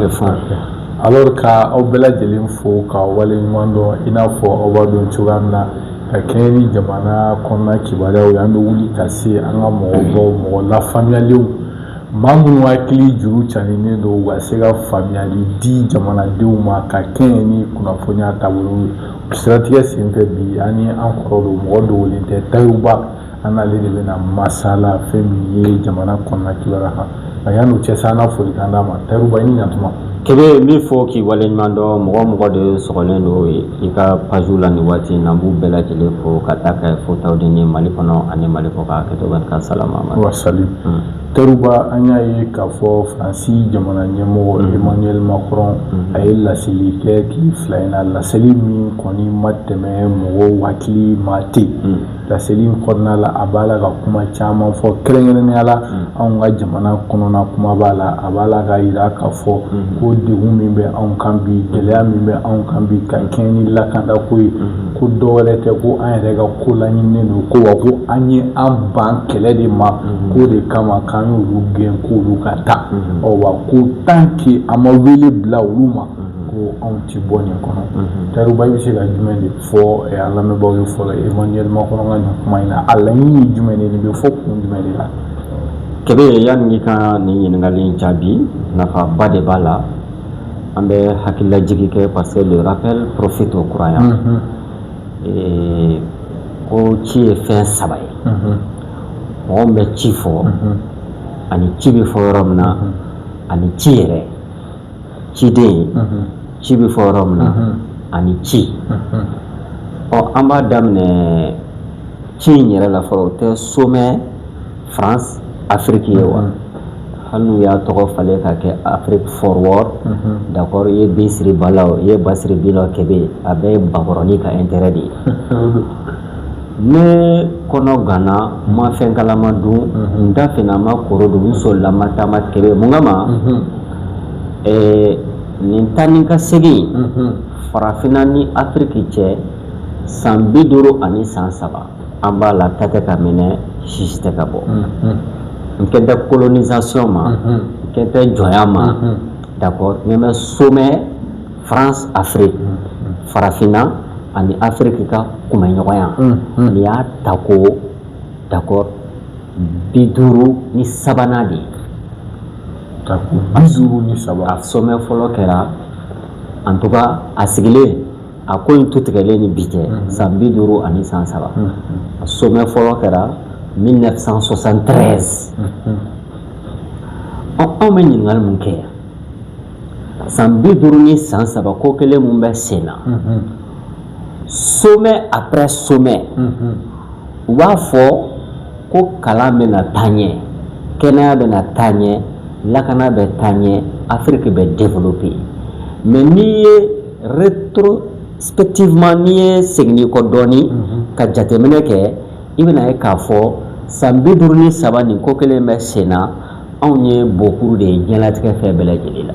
bɛ fɔ alors ka aw bɛɛ lajɛlen fo ka waleɲuman dɔn i n'a fɔ aw b'a dɔn cogoya min na ka kɛɲɛ ni jamana kɔnɔna kibaruyaw ye an bɛ wuli ka se an ka mɔgɔbaw mɔgɔ lafaamuyalenw maa minnu hakili juru caninen don u ka se ka faamuyali di jamanadenw ma ka kɛɲɛ ni kunnafoniya taabolo siratigɛ senfɛ bi ani an kɔrɔ don mɔgɔ dogolen tɛ Tayuba an n'ale de bɛna masala fɛn min ye jamana kɔnɔna kibaruya kan nka yan'o cɛ sa an na folikan d'a ma Tayuba i ni ɲantuma. Kebe min fɔ k'i waleɲuman dɔn mɔgɔ de sɔgɔlen don i ka pajiw la nin waati in na n b'u bɛɛ lajɛlen fo ka taa kɛ fotaw de ni Mali kɔnɔ ani Mali kɔ kan kɛtɔ bɛ ka salama wa salim Tayuba an y'a ye k'a fɔ Faransi jamana ɲɛmɔgɔ Emmanuel Macron a ye laseli kɛ tile fila in na laseli min kɔni ma tɛmɛ mɔgɔw hakili ma ten laseli in kɔnɔna la a b'a la ka kuma caman fɔ kɛrɛnkɛrɛnnenya la anw ka jamana kɔnɔna kuma b'a la a b'a la ka yira k'a fɔ ko degun min bɛ anw kan bi gɛlɛya min bɛ anw kan bi ka kɛɲɛ ni lakandako ye ko dɔwɛrɛ tɛ ko an yɛrɛ ka ko laɲininen don ko wa ko an ye an ban kɛlɛ de ma ko de kama k'an y'olu gɛn k'olu ka taa wa ko tant que an ma wele bila olu ma ko anw ti bɔ nin kɔnɔ Tayuba i bɛ se ka jumɛn de fɔ an lamɛnbaaw ye fɔlɔ Emmanuel Macron ka nin kuma in na a laɲini ye jumɛn de nin bɛ fɔ kun jumɛn de la. Kebe yanni ka nin ɲininkali in jaabi nafaba de b'a la an bɛ hakililajigi kɛ parce que le rappel profite au croyant ko ci ye fɛn saba ye mɔgɔ min bɛ ci fɔ ani ci bɛ fɔ yɔrɔ min na ani ci yɛrɛ ciden ci bɛ fɔ yɔrɔ min na ani ci an b'a daminɛ ci in yɛrɛ la fɔlɔ o tɛ sommet France Afrique ye wa hali n'u y'a tɔgɔ falen ka kɛ Afrique forward d'accord i ye Bisiri Balaw i ye Basiri Bilaw Kebe a bɛɛ ye bakɔrɔni ka intérêt de ye ne kɔnɔ ganna ma fɛn kalama dun n da fɛna ma koro dun n solila ma taama Kebe mun kama nin taa ni ka segin farafinna ni Afrique cɛ san 50 ani san 3 an b'a la ta tɛ ka minɛ sisi tɛ ka bɔ n kɛ tɛ colonisation ma n kɛ tɛ jɔnya ma d'accord mais bɛ sommet France Afrique farafinna ani Afrique ka kunbɛɲɔgɔnya nin y'a ta ko d'accord 50 ni sabanan de ye ta ko 50 ni saba a sommet fɔlɔ kɛra en tout cas a sigilen a ko in tutigɛlen ni bi cɛ san 50 ani san 3 a sommet fɔlɔ kɛra 1973 anw bɛ ɲininkali mun kɛ san 50 ni san 3 ko kelen mun bɛ sen na sommet après sommet u b'a fɔ ko kalan bɛna taa ɲɛ kɛnɛya bɛna taa ɲɛ lakana bɛ taa ɲɛ Afrique bɛ développer mais n'i ye rétrospectivement n'i ye segin kɔ dɔɔni ka jateminɛ kɛ i bɛna ye k'a fɔ san 50 ni 3 nin ko kelen bɛ sen na anw ye bokuru de ye diɲɛlatigɛ fɛn bɛɛ lajɛlen la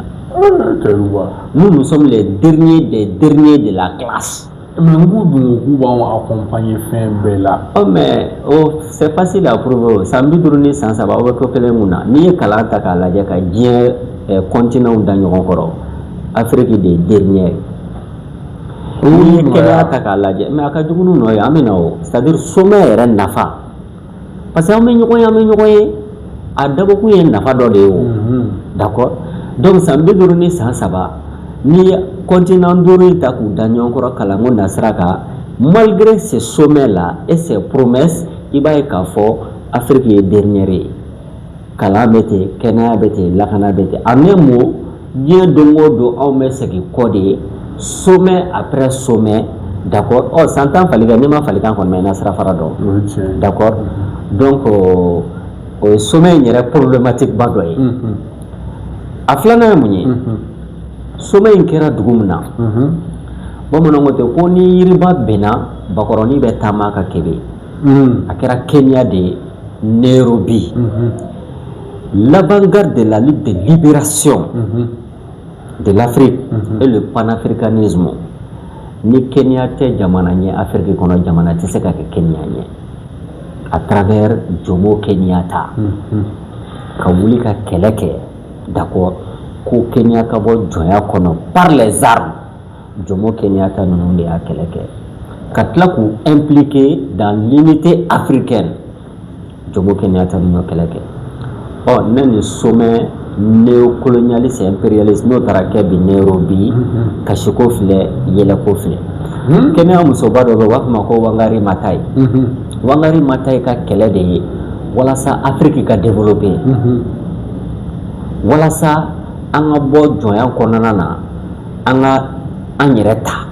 nous sommes les derniers des derniers de la classe. Mais nous devons accompagner fin bella. Oh mais c'est facile à prouver. San 50 ni san 3 o bɛ ko kelen mun na n'i ye kalan ta k'a lajɛ ka diɲɛ continent da ɲɔgɔn kɔrɔ Afrique de dernier n'i ye kɛnɛya ta k'a lajɛ mais a ka jugu n'o ye an bɛ na o c'est-à-dire sommet yɛrɛ nafa parce que an bɛ ɲɔgɔn ye a dabɔkun ye nafa dɔ de ye o d'accord donc san 50 ni san 3 n'i ye continent 5 ta k'u da ɲɔgɔn kɔrɔ kalanko nasira kan malgré ces sommets là et ces promesses i b'a ye k'a fɔ Afrique ye dernière ye kalan bɛ ten kɛnɛya bɛ ten lakana bɛ ten en un mot diɲɛ don o don anw bɛ segin kɔ de ye sommet après sommet d'accord san 10 falikan n'i ma falikan kɔni mɛn i na sira fara dɔn d'accord donc o ye sommet in yɛrɛ problématique ba dɔ ye a filanan ye mun ye sommet in kɛra dugu min na bamananw ko ten ko ni yiriba bɛnna bakɔrɔni bɛ taama ka Kebe a kɛra Kenya de ye Nairobi l'avant-garde de la lutte de libération de l'Afrique et le panafricanisme ni Kenya tɛ jamana ɲɛ Afrique kɔnɔ jamana tɛ se ka kɛ Kenya ɲɛ à travers Jomo Kenyatta ka wuli ka kɛlɛ kɛ d'accord ko Kenya ka bɔ jɔnya kɔnɔ par les armes Jomo Kenyatta ninnu de y'a kɛlɛ kɛ ka tila k'u impliquer dans l'unité africaine Jomo Kenyatta ninnu y'o kɛlɛ kɛ ne ni sommet néocolonialiste et impérialiste n'o taara kɛ bi Nairobi kasiko filɛ yɛlɛko filɛ Kenya musoba dɔ bɛ yen u b'a fɔ ma ko Wangari Maathai Wangari Maathai ka kɛlɛ de ye walasa Afrique ka développer walasa an ka bɔ jɔnya kɔnɔna na an yɛrɛ ta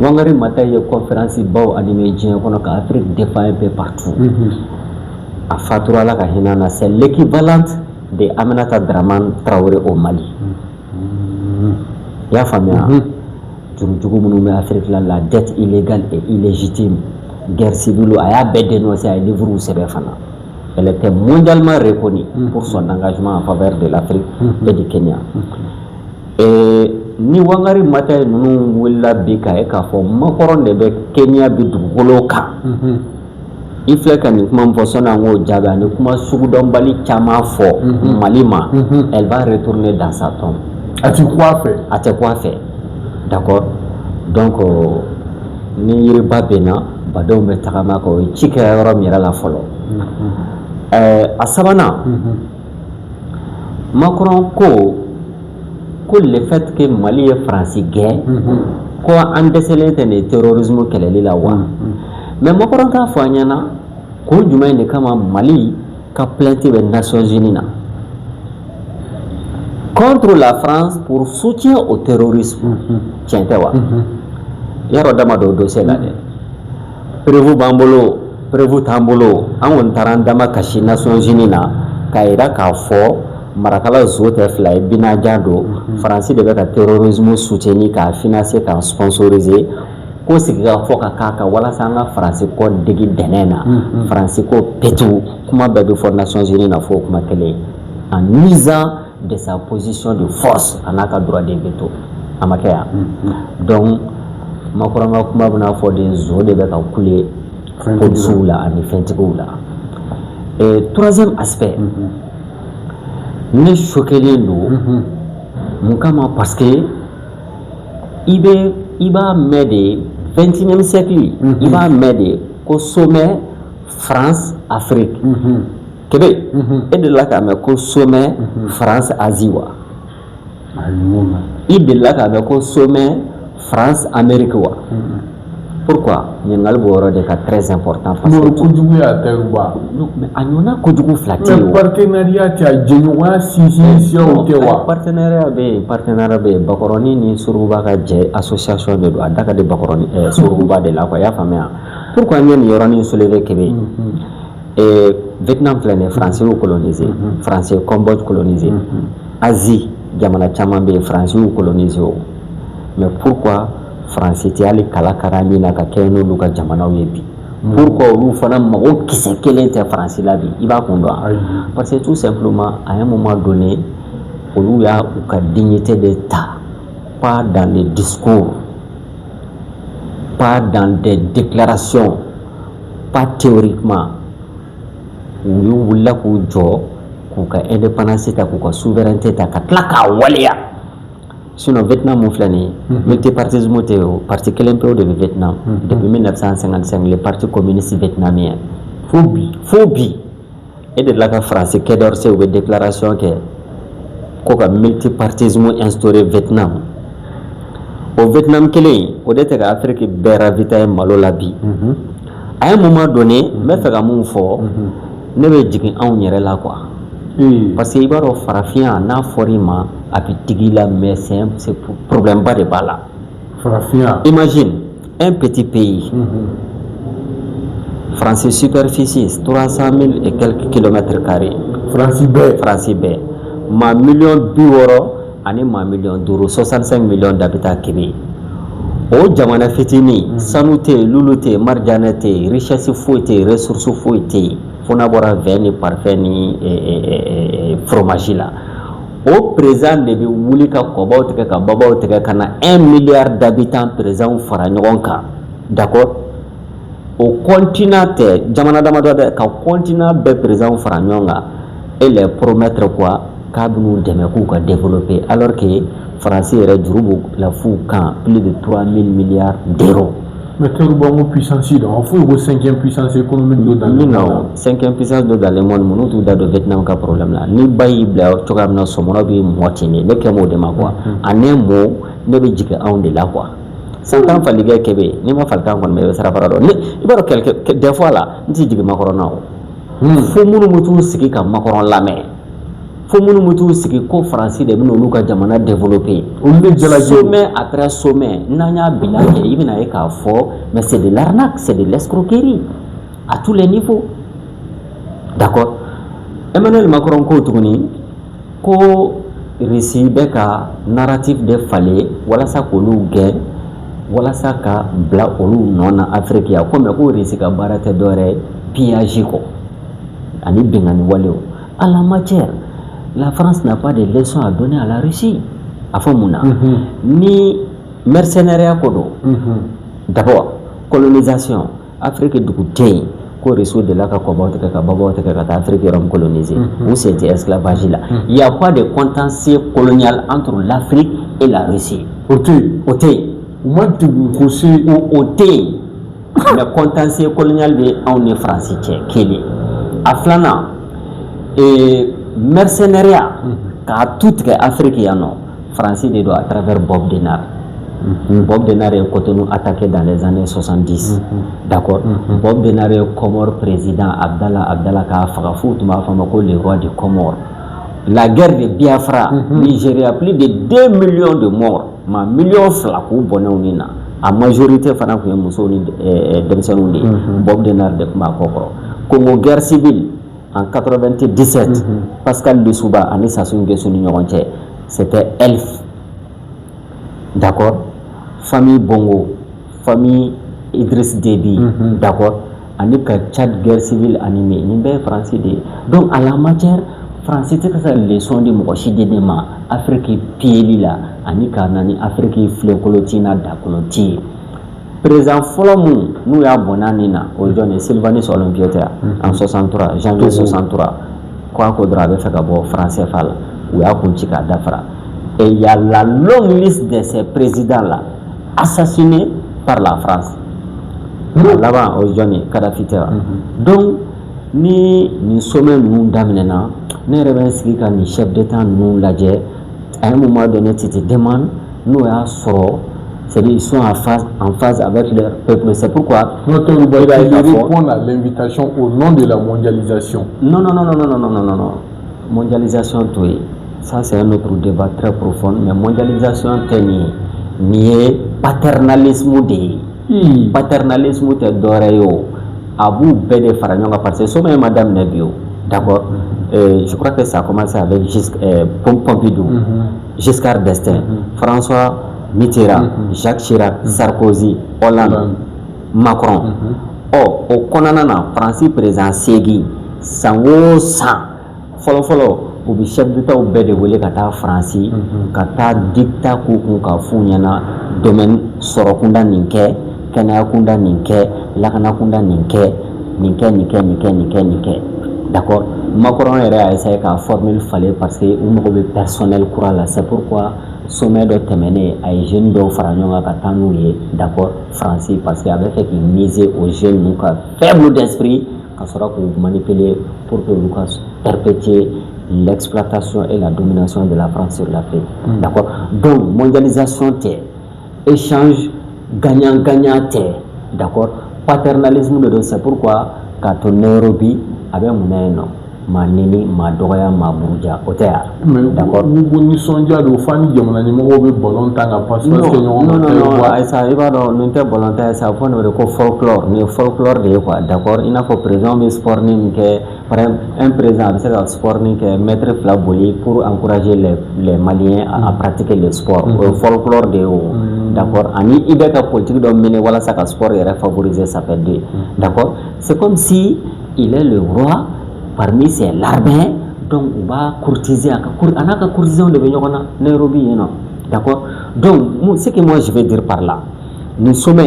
Wangari Maathai ye conférence baw animé diɲɛ kɔnɔ ka Afrique défend un peu partout a fatura la ka hinɛ na c'est l'équivalent de Aminata Dramane Traoré au Mali i y'a faamuya jugujugu minnu bɛ Afrique la dette illégale et illégitime guerre civile a y'a bɛɛ dénoncé a ye livre sɛbɛn fana elle était mondialement reconnue pour son engagement en faveur de l'Afrique et du Kenya ni Wangari Maathai ninnu wulila bi k'a ye k'a fɔ makɔrɔn de bɛ Kenya bi dugukolo kan i filɛ ka nin kuma min fɔ sɔnni an k'o jaabi ani kuma sugudɔnbali caman fɔ Mali ma elle va retourner dans sa tombe a tɛ ku a fɛ d'accord donc ni yiriba bɛnna badenw bɛ tagama kan o ye ci kɛ yɔrɔ min yɛrɛ la fɔlɔ a sabanan Macron ko le fait que Mali ye Faransi gɛn ko an dɛsɛlen tɛ nin terrorisme kɛlɛli la wa mais Macron k'a fɔ an ɲɛna ko jumɛn de kama Mali ka plainte bɛ Nations Unies na contre la France pour soutien au terrorisme tiɲɛ tɛ wa yɔrɔ dama dɔ dossier la dɛ prévu b'an bolo prévu t'an bolo an kɔni taara an dama kasi Nations Unies na k'a yira k'a fɔ marakala zo tɛ fila ye binaja don Faransi de bɛ ka terrorisme soutenir k'a financer k'a sponsoriser ko sigi ka fɔ ka k'a kan walasa an ka Faransi kɔ digi dɛnɛn na Faransi ko petu kuma bɛɛ bɛ fɔ Nations Unies na fɔ kuma kelen en usant de sa position de force a n'a ka droit de veto a ma kɛ yan donc Macron ka kuma bɛna fɔ de zo de bɛ ka kule policiers la ani fɛntigiw la troisième aspect ne choquelen don mun kama parce que i b'a mɛn de 21e siècle i b'a mɛn de ko sommet France Afrique kebe e delila k'a mɛn ko sommet France Asie wa i delila k'a mɛn ko sommet France Amérique wa pourquoi ɲininkali b'o yɔrɔ de ka très important parce que kojugu y'a ta ba mais a ɲɔgɔnna kojugu fila tɛ yen partenariat tɛ a jɛɲɔgɔnya sinsin siraw tɛ wa partenariat bɛ yen Bakɔrɔni ni Sorouba ka jɛ association de don a da ka di Bakɔrɔni Sorouba de la quoi i y'a faamuya pourquoi n ye nin yɔrɔnin soulever kebe Vietnam filɛ nin ye Faransiw colonisé Faransi Cambodge colonisé Asie jamana caman bɛ yen Faransiw colonisé o mais pourquoi Faransi tɛ hali kala kara min na ka kɛ n'olu ka jamanaw ye bi pourquoi olu fana mago kisɛ kelen tɛ Faransi la bi i b'a kun dɔn parce que tout simplement à un moment donné olu y'a u ka dignité de ta pas dans les discours pas dans des déclarations pas théoriquement u y'u wulila k'u jɔ k'u ka indépendance ta k'u ka souveraineté ta ka tila k'a waleya sinon Vietnam mun filɛ nin ye multipartisme tɛ o parti kelen pe o de bɛ Vietnam depuis 1955 le parti communiste vietnamien fo bi e delila ka Faransi Quai d'Orsay u bɛ déclaration kɛ ko ka multipartisme instauré Vietnam o Vietnam kelen o de tɛ ka Afrique bɛɛ ravitailler malo la bi à un moment donné n bɛ fɛ ka mun fɔ ne bɛ jigin anw yɛrɛ la quoi parce que i b'a dɔn farafinya n'a fɔra i ma a bɛ digi la mais c'est problème ba de b'a la farafinya imagine un petit pays France superficie 300 000 et quelques kilomètres carrés Faransi bɛɛ maa 60,000 ani maa 500,000 65 millions d'habitants kebe o jamana fitinin sanu tɛ yen lulu tɛ yen marjanɛ tɛ yen richesse foyi tɛ yen ressource foyi tɛ yen fo n'a bɔra vin ni parfum ni fromage la o président de bɛ wuli ka kɔbaw tigɛ ka babaw tigɛ ka na 1 milliard d'habitants président fara ɲɔgɔn kan d'accord o continent tɛ jamana damadɔ dɛ ka continent bɛɛ président fara ɲɔgɔn kan et les promettre quoi k'a b'u dɛmɛ k'u ka développer alors que France yɛrɛ juru b'u la f'u kan plus de 3000 milliards d'euros. Mais Teruba mo puissance dɔ on faut ko 5e puissance économique dɔ dans le monde. Non, 5e puissance dɔ dans le monde minnu t'u da don Vietnam ka problème la ni ba y'i bila cogoya min na sɔmɔnɔ bɛ mɔ ten de ne kɛ m'o de ma quoi en un mot ne bɛ jigin anw de la quoi. Santan falikɛ kɛbɛ ni ma falikan kɔni bɛ sara fara dɔn i b'a dɔn quelque des fois la n tɛ jigin Macron na o fo minnu bɛ t'u sigi ka Macron lamɛn fo minnu bɛ t'u sigi ko Faransi de bɛna olu ka jamana développer sommet après sommet n'an y'a bila kɛ i bɛna ye k'a fɔ mais c'est de l'arnaque c'est de l'escroquerie à tous les niveaux d'accord Emmanuel Macron ko tuguni ko Russie bɛ ka narrative de falen walasa k'olu gɛn walasa ka bila olu nɔ na Afrique ya ko mais ko Russie ka baara tɛ dɔwɛrɛ pillage kɔ ani bingani walew à la matière la France n'a pas de leçons à donner à la Russie a fɔ mun na ni mercenariat ko don d'abord colonisation Afrique dugu tɛ yen ko Russie de la ka kɔbaw tigɛ ka babaw tigɛ ka taa Afrique yɔrɔ coloniser ou c'était esclavage là il y a pas de contentieux colonial entre l'Afrique et la Russie o tɛ yen o tɛ yen mais contentieux colonial bɛ anw ni France cɛ kelen a filanan mercenariat k'a tu tigɛ Afrique yan nɔ France de don à travers Bob Denard. Bob Denard est Cotonou attaqué dans les années 70. D'accord. Bob Denard est Comore président Abdallah k'a faga fou tun b'a fɔ a ma ko le roi du Comore. La guerre de Biafra, Nigeria, plus de 2 millions de morts, ma million fila k'u bɔnɛw ni na. A majorité fana tun ye musow ni denmisɛnninw de ye. Bob Denard de tun b'a kɔ kɔrɔ. Congo guerre civile en 97, Pascal Lissouba ani Sassou Nguesso ni ɲɔgɔn cɛ, c'était Elf. D'accord. Famille Bongo, famille Idriss Déby, d'accord. Ani ka Tchad guerre civile animée, ni bɛ France de. Donc à la matière, France tɛ ka leçon di mɔgɔ si de ma Afrique piyeli la ani ka na ni Afrique filenkoloti n'a dakoloti. Président fɔlɔ mun n'u y'a bɔnna nin na o jɔn ye Sylvanus Olympiote en 63 janvier 63 k'a ko dɔrɔn a bɛ fɛ ka bɔ France fa la u y'a kun ci k'a dafara. Et il y a la longue liste de ces présidents-là assassinés par la France. Là-bas, au Johnny, Kadhafi. Donc, ni sommet nous d'amener, nous avons ni chef d'État nous l'a dit, à un moment donné, tu te demandes, nous avons c'est-à-dire ils sont en phase avec leur peuple. C'est pourquoi nous répondre à l'invitation au nom de la mondialisation. Non. Mondialisation, oui. Ça, c'est un autre débat très profond. Mais mondialisation, c'est paternalisme de paternalisme de d'oreille. Abou Bede Faranyonga, parce que c'est Madame Nebio. D'accord. Je crois que ça a commencé avec Pompidou, Giscard d'Estaing, François Mitterrand, Jacques Chirac, Sarkozy, Hollande, Macron. Oh, au Konanana, Francis président Segui, Sango San, Follow. U bɛ chef d'État bɛɛ de wele ka taa Faransi ka taa dictat k'u kun ka f'u ɲɛna domaine sɔrɔ kunda nin kɛ kɛnɛya kunda nin kɛ lakana kunda nin kɛ d'accord. Macron yɛrɛ a essayé ka formule falen parce que u mago bɛ personnel kura la c'est pourquoi sommet dɔ tɛmɛnen a ye jeunes dɔw fara ɲɔgɔn kan ka taa n'u ye d'accord Faransi parce que a bɛ fɛ k'i miser aux jeunes n'u ka faible d'esprit ka sɔrɔ k'u manipuler pour que olu ka perpétuer l'exploitation et la domination de la France sur l'Afrique. D'accord. Donc, mondialisation, échange gagnant-gagnant, d'accord. Paternalisme, c'est pourquoi, quand on est Nairobi, avec mon Manini, Madoya, Mabuja, Otea. D'accord. Nous sommes déjà au fan de mon animal, ballon à passer. Non, ça va dans nous volontaire, ça va le folklore, mais folklore de quoi, d'accord. Il n'a pas présent mais sport par exemple un président c'est le sport que mettre flaboli pour encourager les Maliens à pratiquer le sport. Folklore de d'accord. Ani ibeka politique de mener voilà ça que sport est favoriser ça fait deux. D'accord. C'est comme si il est le roi parmi ses larbins, donc on va courtiser, on a courtiser de Nairobi, d'accord. Donc, ce que moi je vais dire par là, nous sommes,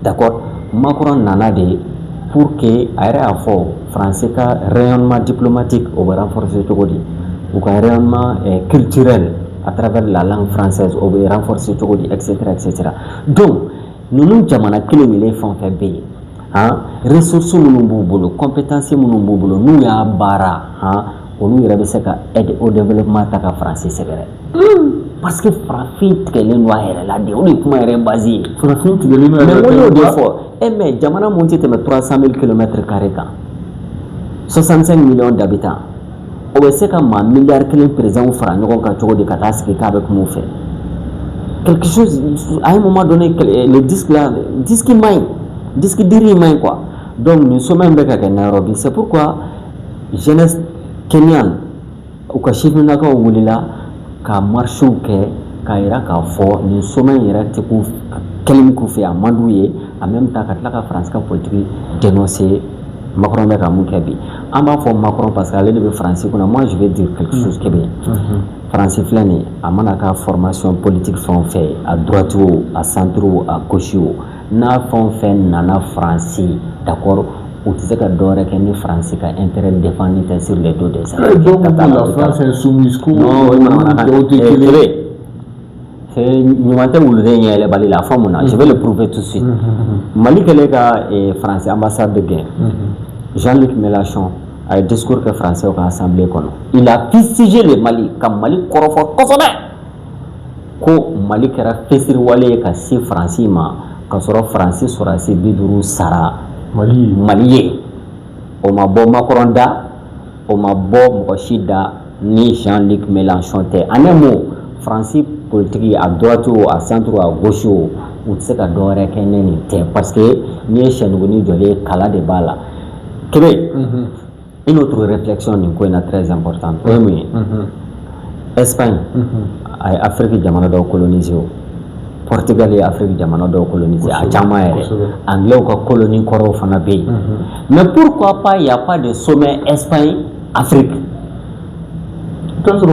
d'accord, Macron nana de pour que aéré à fort français ka rayonnement diplomatique au renforcer tout ou un rayonnement culturel à travers la langue française, on veut renforcer tout, etc., etc. Donc, nous nous jamana kelen les font faire payer. Ressources nous boulot, compétences nous nous ya bara, on nous aider au développement de la France, c'est vrai. Parce que Frafin les noirs là, on est comment est basé. Frafin les noirs. Mais jamana monte 300 000 km², 65 millions d'habitants. On va se faire un milliard de présents au franc, nous avons des catastrophes avec nous fait. Quelque chose, à un moment donné, le disque là, disque diri main quoi. Donc nous sommes un bec à Nairobi. C'est pourquoi jeunesse kenyane, ou que chef n'a qu'à oulila, qu'à marcher ou qu'à ira qu'à fort, nous sommes un ira qui couvre, quelqu'un qui fait à mandouiller, en même temps qu'à la France qu'à politique dénoncer. Macron est à Moukabi. En bas, pour Macron, parce qu'à l'aide de France, moi je vais dire quelque chose qui est bien. France Flané, à mon formation politique font fait, à droite ou à centre ou à gauche ou, n'a font fait nana France, d'accord, ou tu sais que d'ores que les Français qui ont intérêt de défendre sur les dos des Français. Donc la France est soumise. Non, je vais le prouver tout de suite. Mali Kelega est français, ambassade de guerre. Jean-Luc Mélenchon a un discours que français au Assemblée. Il a fustigé le Mali, comme Mali Korofo Kosome. Ko Mali Kera Fessirwale, Kassi Francis, Kasoro Francis, Sorasi Biduru Sara, Mali. Oma Bo Makoronda, Oma Bo Moshida, ni Jean-Luc Mélenchon. En un mot, Francis politique à droite ou à centre ou à gauche ou tu sais qu'à d'ores qu'elle n'est parce que ni chez nous ni de les cala de bala. Une autre réflexion est très importante. Premier, Espagne, Afrique jamana colonisé, Portugal et Afrique jamana colonisé, à Jamaïque, Anglais ou colonie Koro Fanabi. Mais pourquoi pas il n'y a pas de sommet Espagne-Afrique? Pourquoi il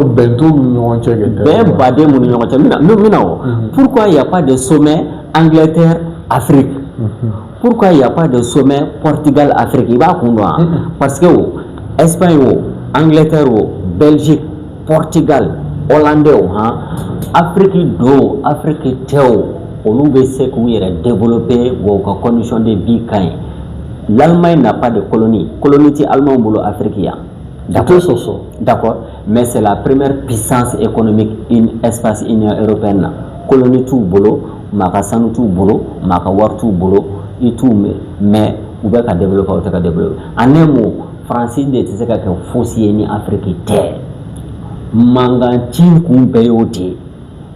n'y a pas de sommet Angleterre-Afrique? Pourquoi il n'y a pas de sommet Portugal-Afrique? Parce que Espagne, Angleterre, Belgique, Portugal, Hollandais, Afrique, on veut se développer vos conditions de vie. L'Allemagne n'a pas de colonie. Colonie allemande boulot africain. D'accord, mais c'est la première puissance économique in espace Union européenne. Colonie tout boulot, Makasanu tout boulot, Makawar tout boulot, et tout mais où va développer ou pas développer. En un mot, Francis de Tseka que fossier ni Afrique terre. Mangantin kumpeyote.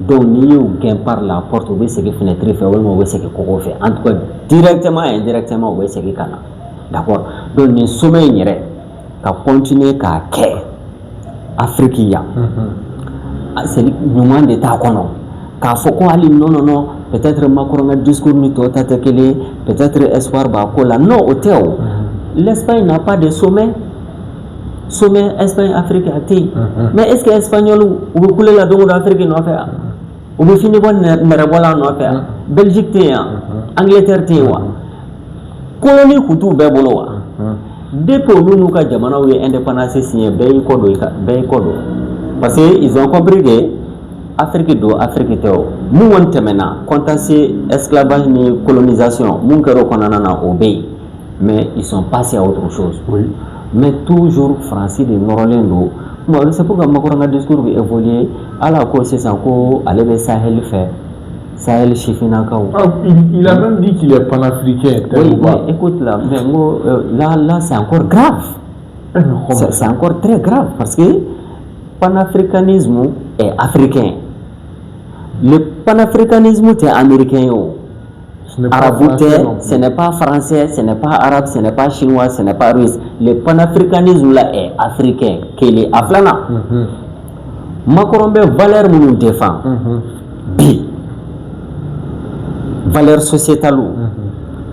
Donc ni ou gain par la porte ou ce qui fenêtre fait ou ou ce qui coco fait. En tout cas, directement et indirectement ou ce qui kana. D'accord. Donc ni sommet irait. Qu'à continuer qu'à faire Afrique, c'est le moment de ta kono. Qu'à faut qu'on aille non, peut-être Macron a discours nous peut-être espoir bakola. Non, au théo. L'Espagne n'a pas de sommet. Sommet Espagne-Afrique a été. Mais est-ce que l'Espagnol ou couler la donne d'Afrique n'a fait? Ou vous finissez par Nerabola n'a fait? Belgique t'es Angleterre t'es colonie Koutou Beboloa. Depuis que nous avons demandé l'indépendance, c'est parce qu'ils ont compris que l'Afrique est nous avons maintenant contesté l'esclavage et la colonisation, nous avons obéi, mais ils sont passés à autre chose. Oui. Mais toujours Francis de Norolendo, c'est pourquoi Macron a discours évolué à la cause c'est encore aller le Sahel faire. Sahel Chifinakao. Il a même dit qu'il est panafricain. Oui, mais écoute là, là c'est encore grave. C'est encore très grave parce que le panafricanisme est africain. Le panafricanisme est américain. Ce n'est pas français, ce n'est pas arabe, ce n'est pas chinois, ce n'est pas russe. Le panafricanisme là est africain. Qu'il est aflana. Macron valeur nous défend. Valeur sociétale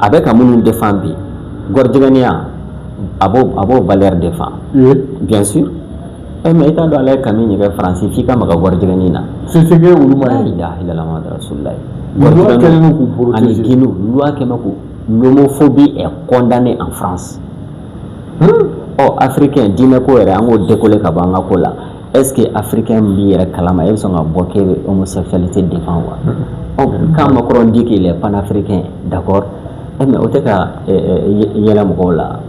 avec un monde défend Gordigania abo valeur défend bien sûr mais étant dans les camins de France il faut que Gordiganina c'est ce que vous m'avez dit il a la mode loi l'homophobie est condamnée en France oh africain dîner ko era ngo décoller ka banga ko la est-ce que africain bi yɛrɛ kalama e bɛ sɔn ka bɔ k'e bɛ homosexualité défend wa quand Macron dit qu'il est panafricain d'accord mais o tɛ ka yɛlɛ mɔgɔw la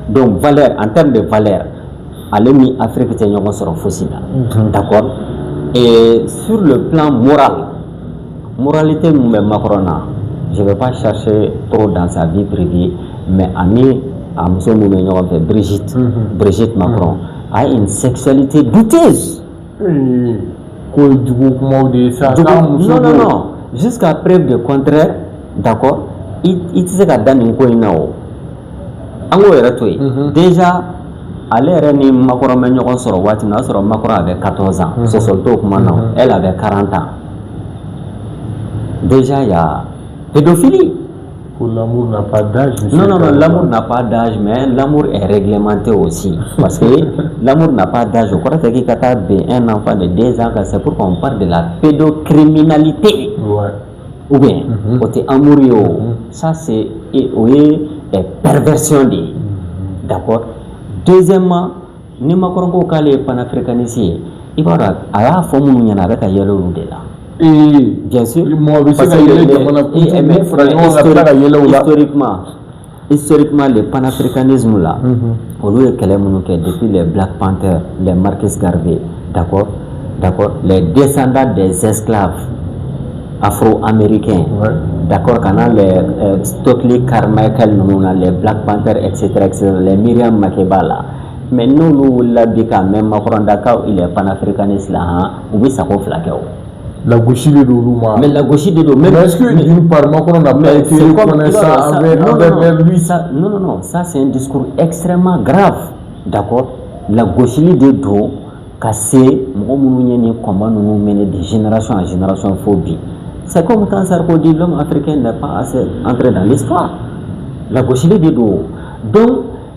donc valeur en termes de valeur ale ni Afrique tɛ ɲɔgɔn sɔrɔ fosi la d'accord et sur le plan moral moralité mun bɛ Macron na je vais pas chercher trop dans sa vie privée mais ani a muso mun bɛ ɲɔgɔn fɛ Brigitte Macron a une sexualité douteuse. Non, jusqu'à preuve de contraire, d'accord, il sait qu'à dans une coin now. Déjà, à l'ère ni Macron m'a ɲɔgɔn sɔrɔ waati min na sɔrɔ Macron avait 14 ans, sɔsɔli kuma na, elle avait 40 ans. Déjà il y a pédophilie. L'amour n'a pas d'âge. Non, l'amour n'a pas d'âge, mais l'amour est réglementé aussi. Parce que l'amour n'a pas d'âge. Je crois que un enfant de 2 ans, c'est pour qu'on parle de la pédocriminalité. Ouais. Ou bien, côté amoureux, ça c'est perversion. D'accord. Deuxièmement, ni ma korongo k'ale panafricanisé, il va avoir à la fois mon yana avec un yellow de là. Bien sûr, historiquement, le panafricanisme là, depuis les Black Panthers, les Marcus Garvey, d'accord, les descendants des esclaves afro-américains, d'accord, quand les Stokely Carmichael, les Black Panthers, etc., les Miriam Makeba là. Mais nous, même Macron Dakar, il est panafricaniste là, oui, ça va flaquer. La gauche de l'Ouluma. Mais la gauche de l'Ouluma. Mais est-ce que d'une part, Macron n'a pas été reconnaissant envers lui? Non, ça c'est un discours extrêmement grave. D'accord? La gauche de l'Ouluma, cassé, nous combat nous mener de génération en génération phobie. C'est comme quand Sarkozy dit l'homme africain n'est pas assez entré dans l'histoire. La gauche de l'Ouluma. Donc,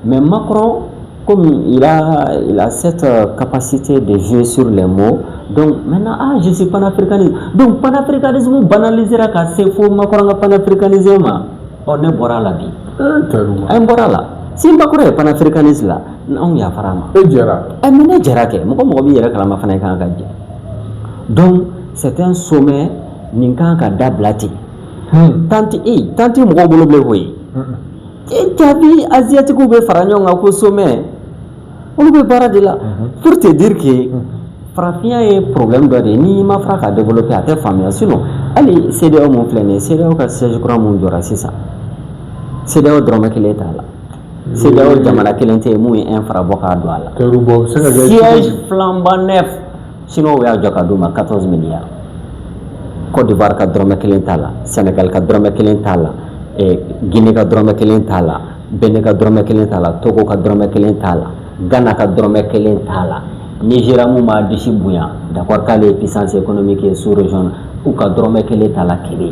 mais Macron, comme il a cette capacité de jouer sur les mots, donc maintenant, je suis panafricaniste. Donc, panafricanisme banalisera car c'est faux, Macron a panafricanisé, on est bora la vie. On est bora là. Si Macron est panafricaniste là, on y a farama. Et Djera. Mais Djera, donc, c'est un sommet, Ninkan ka dablati. Tanti Mouroboulou Blehoui. Et Kabi asiatique ou Faranyon a sommet. On peut parler de là. Pour te dire que Frafia est problème de ni ma frappe à développer à tes familles. Sinon, allez, c'est de mon plein, c'est de je crois mon jour, c'est ça. C'est de drame qu'il est là. C'est de Jamala qu'il était mouillé un fraboka douala. Siège flambant neuf. Sinon, we a Jokadouma 14 milliards. Côte d'Ivoire ka drame qu'il est là. Sénégal ka drame qu'il est là. Et Guinée ka drame qu'il est là. Bénin ka drame qu'il est là. Togo ka drame qu'il est là. Ghana ka drame qu'il est là. Nigeria mouma d'ici bouillant, d'accord, qu'à les puissances économiques et sous-région, ou qu'à drôme qu'elle est à la Kiri.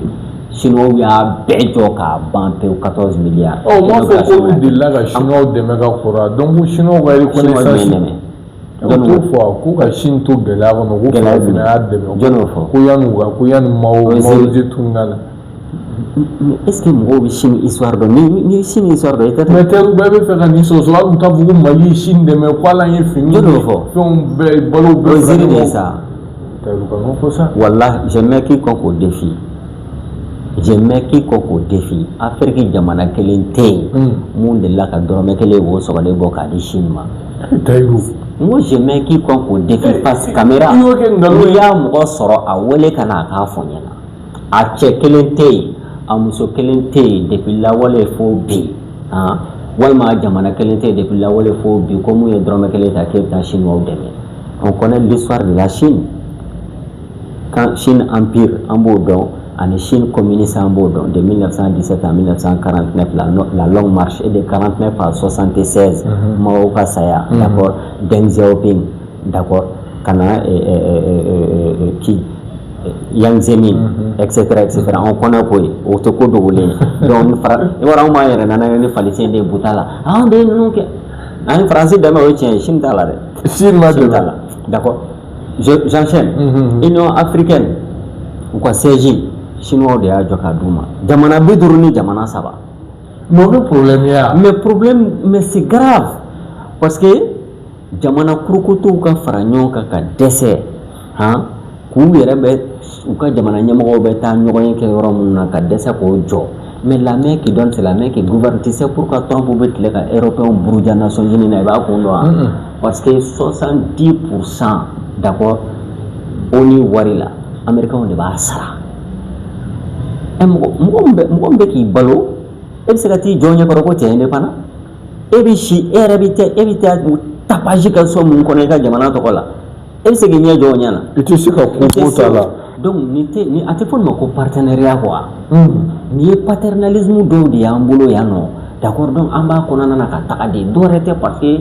Sinon, il y a Béjoka, Banté ou 14 milliards. Oh, moi, je suis de là, la Chinois de Megafora. Donc, le Chinois va reconnaître. Donc, il faut que la Chine tout de là, on va faire est-ce que moi Chine histoire de ni Chine histoire de mais tu vas faire un histoire où tu as beaucoup Mali Chine de mais quoi là il finit ça wallah j'aime quiconque au défi Afrique jamana kelen té monde là ka dorme kele wo so le boka di Chine ma moi j'aime quiconque au défi face caméra il y a mo soro a wele kana ka fonyana a che kelen té a muso kelen té depuis la wale fo bi walma jamana kelen té depuis la wale fo bi comme il drame kelen ta ke ta Chine au demi on connaît l'histoire de la Chine quand Chine empire en Boudon en Chine communiste en Boudon de 1917 à 1949 la longue marche est de 49 à 76 Mao Kasaya d'accord Deng Xiaoping d'accord kana qui Yang Zemin, etc. On connaît quoi, au toko de rouler. Donc, il va vraiment y avoir un falicien de Boutala. Ah, mais non, un français de ma tient, Chintala. Chintala. D'accord. J'enchaîne. Union africaine, ou quoi, CJ, Chinois de Adjokadouma. Jamana Biduruni, Jamana Saba. Mauvais problème, mais c'est grave. Parce que jamana kurukutuw ka fara ɲɔgɔn kan ka dɛsɛ k'u yɛrɛ bɛ u ka jamana ɲɛmɔgɔw bɛ taa ɲɔgɔn ye kɛ yɔrɔ minnu na ka dɛsɛ k'o jɔ mais la main qui donne c'est la main qui gouverne. Tu sais pourquoi Trump bɛ tile ka Européens buruja Nations Unies na i b'a kun dɔn parce que 70% d'accord ONU wari la Américains de b'a sara mɔgɔ min bɛ k'i balo e bɛ se ka t'i jɔ ɲɛkɔrɔ ko cɛ in de fana e bɛ si e yɛrɛ bɛ taa tapage ka so mun kɔnɔ i ka jamana tɔgɔ la e bɛ se k'i ɲɛ jɔ o ɲɛ na i tɛ se ka ko ta la donc ni a tɛ fɔ nin ma ko partenariat quoi nin ye paternalisme dɔw de y'an bolo yan nɔ d'accord donc an b'a kɔnɔna na ka taga de dɔ wɛrɛ tɛ parce que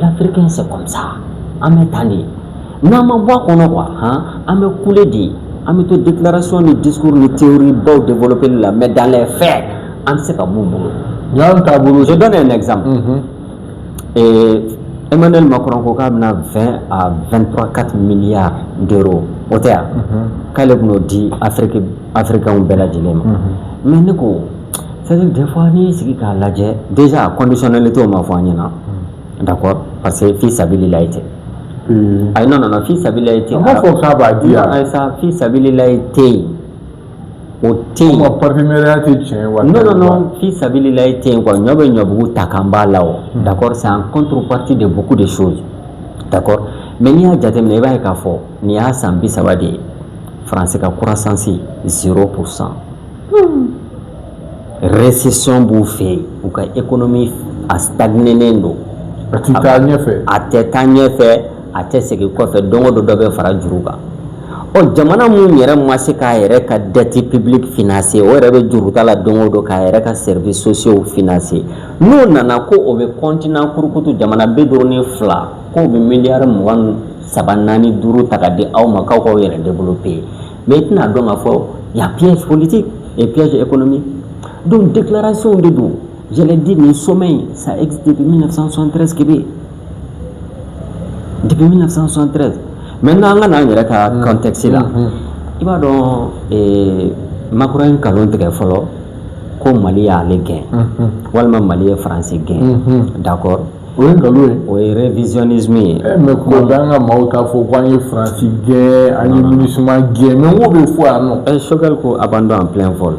l'Africain c'est comme ça an bɛ tan de n'an ma bɔ a kɔnɔ quoi an bɛ kule de an bɛ to déclaration ni discours ni théorie baw développer la mais dans les faits an tɛ se ka mun bolo y'an taabolo je donne un exemple Emmanuel Macron ko k'a bɛna 20 à 23 milliards d'euros o tɛ yan k'ale bɛn'o di Africains bɛɛ lajɛlen ma mais ne ko c'est-à-dire des fois n'i y'i sigi k'a lajɛ déjà conditionnalité o ma fɔ an ɲɛna d'accord parce que fii sabililayi tɛ ayi non fii sabililayi tɛ a ma fɔ k'a b'a di yan ayi sa fii sabililayi tɛ yen o tɛ yen partenariat tɛ tiɲɛ wa non fii sabililayi tɛ yen quoi ɲɔ bɛ ɲɔbugu ta k'an b'a la o d'accord c'est en contrepartie de beaucoup de choses d'accord mais n'i y'a jateminɛ i b'a ye k'a fɔ nin y'a san 30 de ye France ka croissance 0%. Récession b'u fɛ yen u ka économie a stagnenen don a tɛ taa ɲɛfɛ a tɛ taa ɲɛfɛ a tɛ segin kɔfɛ don o don dɔ bɛ fara juru kan jamana mun yɛrɛ ma se k'a yɛrɛ ka dette publique financer o yɛrɛ bɛ juru ta la don o don k'a yɛrɛ ka services sociaux financer n'o nana ko o bɛ continent kurukutu jamana 52 k'o bɛ miliyari 23 4 5 ta ka di aw ma k'aw k'aw yɛrɛ développer mais i tɛna dɔn k'a fɔ y a piège politique et piège économique donc déclaration de don je l'ai dit nin sommet ça existe depuis 1973 Québec depuis 1973 maintenant an ka n'an yɛrɛ ka contexte la i b'a dɔn Macron ye nkalon tigɛ fɔlɔ ko Mali y'ale gɛn walima Mali ye France gɛn d'accord o ye nkalon ye o ye révisionnisme ye mais kuma bɛɛ an ka maaw t'a fɔ ko an ye France gɛn an ye MINUSMA gɛn mais n ko bɛ fɔ yan nɔ Choguel ko abandon en plein vol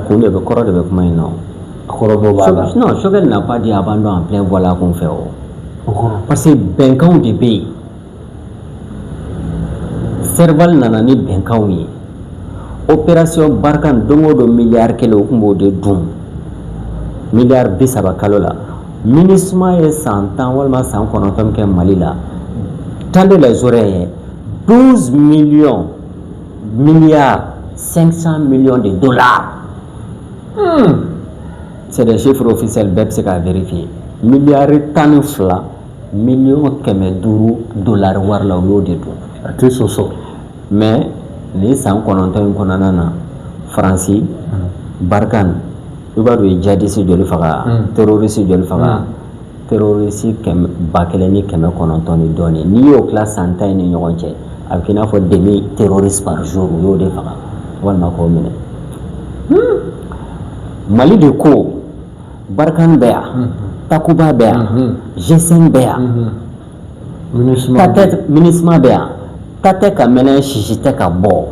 kun de bɛ kɔrɔ de bɛ kuma in na kɔrɔ dɔ b'a la non Choguel n'a pas dit abandon en plein vol a kun fɛ o parce que bɛnkanw de bɛ yen Serval nana ni bɛnkanw ye opération Barkhane don o don miliyari 1 o tun b'o de dun miliyari 30 kalo la MINUSMA ye san 10 walima san 9 min kɛ Mali la tendez les oreilles 12 milliards 500 millions de dollars c'est des chiffres officiels bɛɛ bɛ se k'a vérifier miliyari 12 millions 500 dollars wari la o y'o de dun a tɛ sɔsɔ mais nin san 9 in kɔnɔna na France Barkhane i b'a dɔn u ye djihadiste joli faga terroriste joli faga terroriste 1900 ni dɔɔnin n'i y'o tila san 10 ni ɲɔgɔn cɛ a bɛ k'i n'a fɔ demi terroriste par jour u y'o de faga walima k'o minɛ Mali de ko Barkhane bɛ yan Takuba bɛ yan G5 bɛ yan MINUSMA bɛ yan ta tɛ ka mɛnɛ sisi tɛ ka bɔ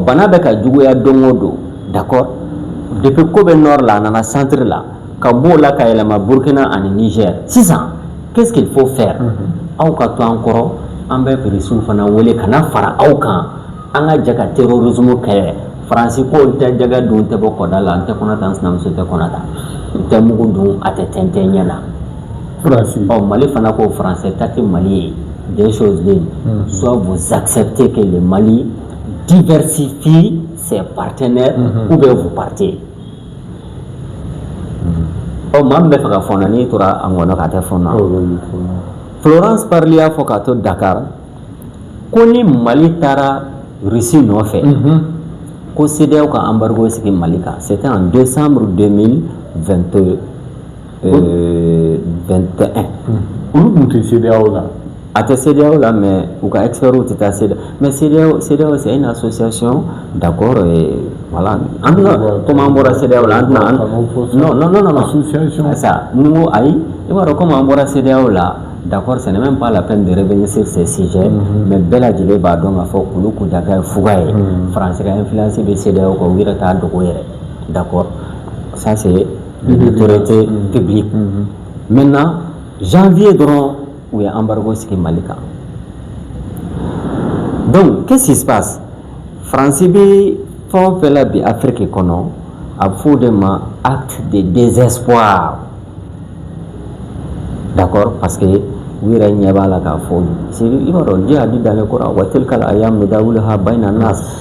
bana bɛ ka juguya don o don d'accord depuis ko bɛ nord la a nana centre la ka b'o la ka yɛlɛma Burkina ani Niger sisan qu'est-ce qu'il faut faire aw ka to an kɔrɔ an bɛ presiw fana wele ka na fara aw kan an ka jɛ ka terrorisme kɛlɛ France ko n tɛ jɛgɛ dun tɛ bɔ kɔda la n tɛ kɔnɔ ta n sinamuso tɛ kɔnɔ ta n tɛ mugu dun a tɛ tɛntɛn ɲɛ na France Mali fana ko français ta tɛ Mali ye deux choses soit vous acceptez que le Mali diversifie ses partenaires ou bien vous partez maa min bɛ fɛ ka fɔ n na n'i tora a ŋɔnɔ ka tɛ fɔ n na Florence Parly y'a fɔ ka to Dakar ko ni Mali taara Russie nɔfɛ ko CEDEAO ka embargo sigi Mali kan c'était en décembre 2021 olu tun tɛ CEDEAO la a tɛ CEDEAO la mais u ka experts tɛ taa CEDEAO mais CEDEAO c'est une association d'accord voilà comme an bɔra CEDEAO la an tɛna non association ça ni n ko ayi Il va comme on voit CEDEAO là, d'accord, ce n'est même pas la peine de revenir sur ces sujets, mais Bella Djele va donc à faire Koulou Koudaka Fougaye, France a influencé le CEDEAO comme Wirata Dogoyere, d'accord, ça c'est l'autorité publique. Maintenant, janvier drone, où il y a embargo ce qui est Malika. Donc, qu'est-ce qui se passe? France bi font fait la bi Afrique économique a fondé un acte de désespoir. D'accord? Parce que oui, il n'y a pas la c'est Dieu a dit dans le Coran,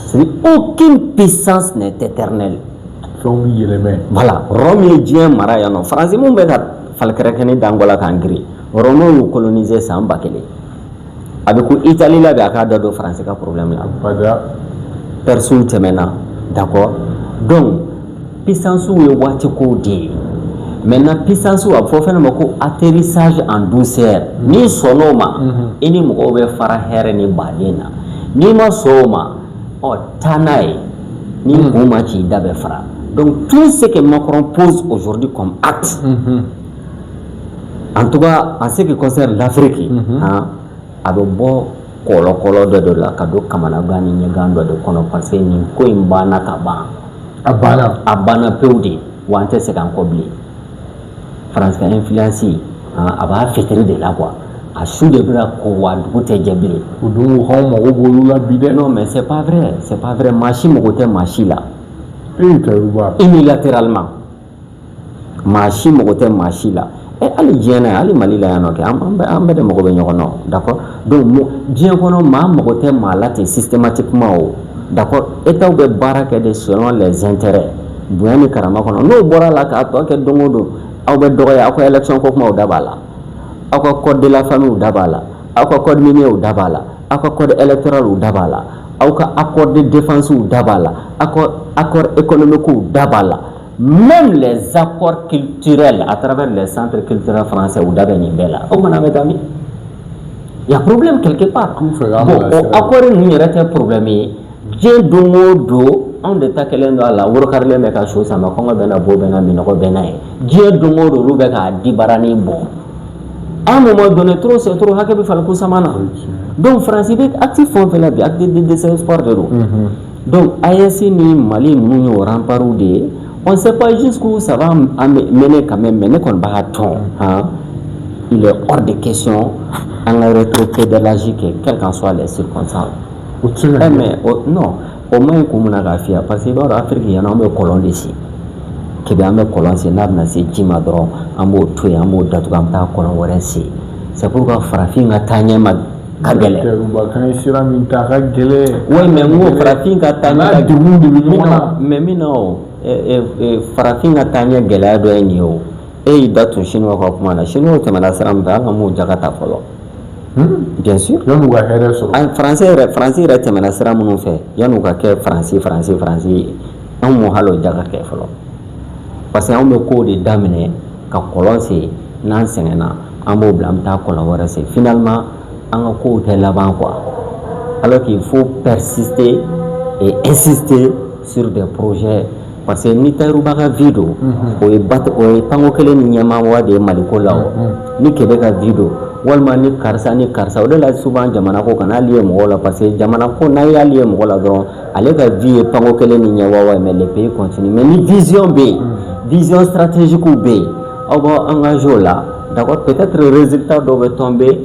c'est aucune puissance n'est éternelle. Voilà, Rome est Dieu Marayano. France, mon béda, Falkrekeni d'Angola Kangri. Rome a colonisé sans bakele. Avec l'Italie, là, il y a un France, un problème là. Personne ne maintenant. D'accord? Donc, puissance ou est dit. Maintenant, puissance ou a fait un atterrissage en douceur. Ni sonoma, ni mouve fara here ni balena. Ni ma soma, o tanaï, ni moumachi d'abe fara. Donc, tout ce que Macron pose aujourd'hui comme acte, en tout cas, en ce qui concerne l'Afrique, avec bon kolo de la kado kamanagani nyagando de kono parce que ni ko imbana kaba abana peudi wante se kan kobli France ka influence aba fitri de la quoi a sous de bra ko wa duté jabili udu homo o bolula bide non mais c'est pas vrai machi mo côté machi là unilatéralement machi mo côté machi là et ali diena ali malila yano ke ambe de mogo be nyono d'accord donc dien kono ma mogo te malati systématiquement d'accord état be baraka de selon les intérêts buani karama kono no bora la ka to ke dongodo aw be doya ko élection ko ma dabala ako code de la famille dabala ako code minier dabala ako code électoral dabala ako accord de défense dabala ako accord économique dabala. Même les accords culturels à travers les centres culturels français ou d'Abeni Bella. Il y a un problème quelque part. Bon, accord il y a un problème. Dieu dongo on de takelen dans la workarle me ka chose sama kongo bena bo bena minoko bena. Dieu dongo do lu be ka dibarani bon. À un moment donné trop c'est trop hakabi falku samana. Donc France est actif font fait la vie actif de désespoir de l'eau. Donc AES ni Mali nous remparou de on ne sait pas jusqu'où ça va mener quand même, mais qu'on va attendre. Il est hors de question en retraité de l'âge quelles qu'en soient les circonstances. Mais non, au moins comme on a fait, parce que dans l'Afrique, il y a un colon ici. Qui est un colon, c'est un c'est Jimadron, un mot tué, un mot d'Atougamta, colon Warensi. C'est pourquoi Frafin a tagné ma Kagele. Oui, mais moi, Frafin a tagné mais non. Farafin ka tanya gɛlɛya dɔ ye nin ye o e y'i da tun chinois ka kuma na chinois tɛmɛna sira min fɛ an ka m'o jakata fɔlɔ bien sûr yan'u ka hɛrɛ sɔrɔ français yɛrɛ tɛmɛna sira minnu fɛ yan'u ka kɛ français an m'o hali o jaka kɛ fɔlɔ parce que anw bɛ kow de daminɛ ka kɔlɔn se n'an sɛgɛnna an b'o bila an bɛ taa kɔlɔn wɛrɛ se finalement an ka kow tɛ laban quoi alors qu'il faut persister et insister sur des projets. Parce que ni tarubaga vidéo o e tango kelen ni nyama wa de maliko lawo ni kebe ka vidéo walma ni karsa o de la souvent jamana ko kana lié mo la parce que jamana ko na ya lié mo la don ale ka vie tango kelen ni nyawa wa mais le pays continue mais ni vision stratégique ou B on va engager là d'accord peut-être le résultat doit tomber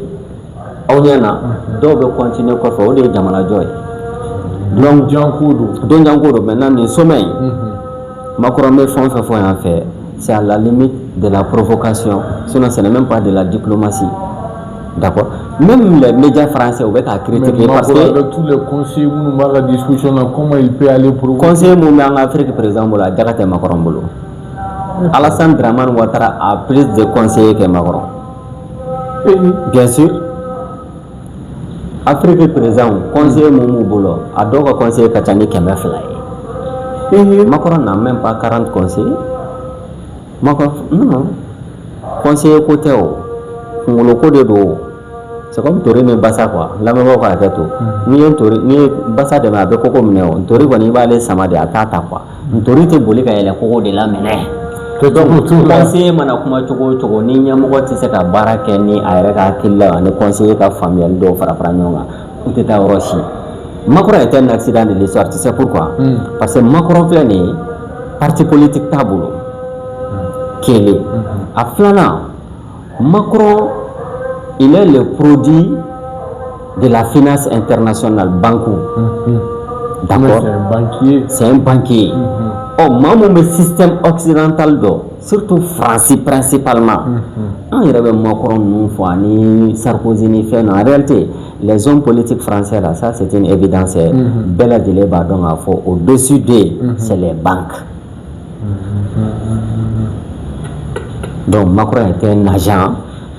on yana doit continuer quoi faire o de jamana joy donc jankudo maintenant ni sommeil Macron met fond en fait, c'est à la limite de la provocation, sinon ce n'est même pas de la diplomatie. D'accord? Même les médias français ont critiqué parce que tous les conseillers nous marquent la discussion comment il peut aller provoquer. Conseiller en Afrique par exemple, la Jakate Macron bolo. Alassane Dramane Ouattara a plus de conseillers que Macron. Bien sûr. Afrique par exemple, conseiller Moumou Bolo a d'autres conseillers Kachani Kemefly. Macron n'a même pas 40 conseillers. Macron, non. Conseiller côté le code de l'eau. C'est comme Tori mais Bassa quoi. La même fois que tout. Ni Bassa de ma beko comme néo. Tori quand il va aller samedi à tata quoi. Tori te boli quand il est coco de la mene. conseiller mana kuma cogo cogo ni ɲɛmɔgɔ tɛ se ka baara kɛ ni a yɛrɛ ka hakili la ani conseiller ka faamuyali dɔw fara fara ɲɔgɔn kan u tɛ taa yɔrɔ si. Macron est un accident de l'histoire, tu sais pourquoi? Parce que Macron filɛ nin ye parti politique t'a bolo kelen a filanan Macron il est le produit de la finance internationale banco. D'accord, c'est un banquier. Maa mun bɛ système occidental dɔ surtout France principalement an yɛrɛ bɛ Macron ninnu fɔ ani Sarkozy ni fɛn na en réalité les hommes politiques français là, ça c'est une évidence bɛɛ lajɛlen b'a dɔn k'a fɔ au-dessus d'eux c'est les banques. Donc Macron est un agent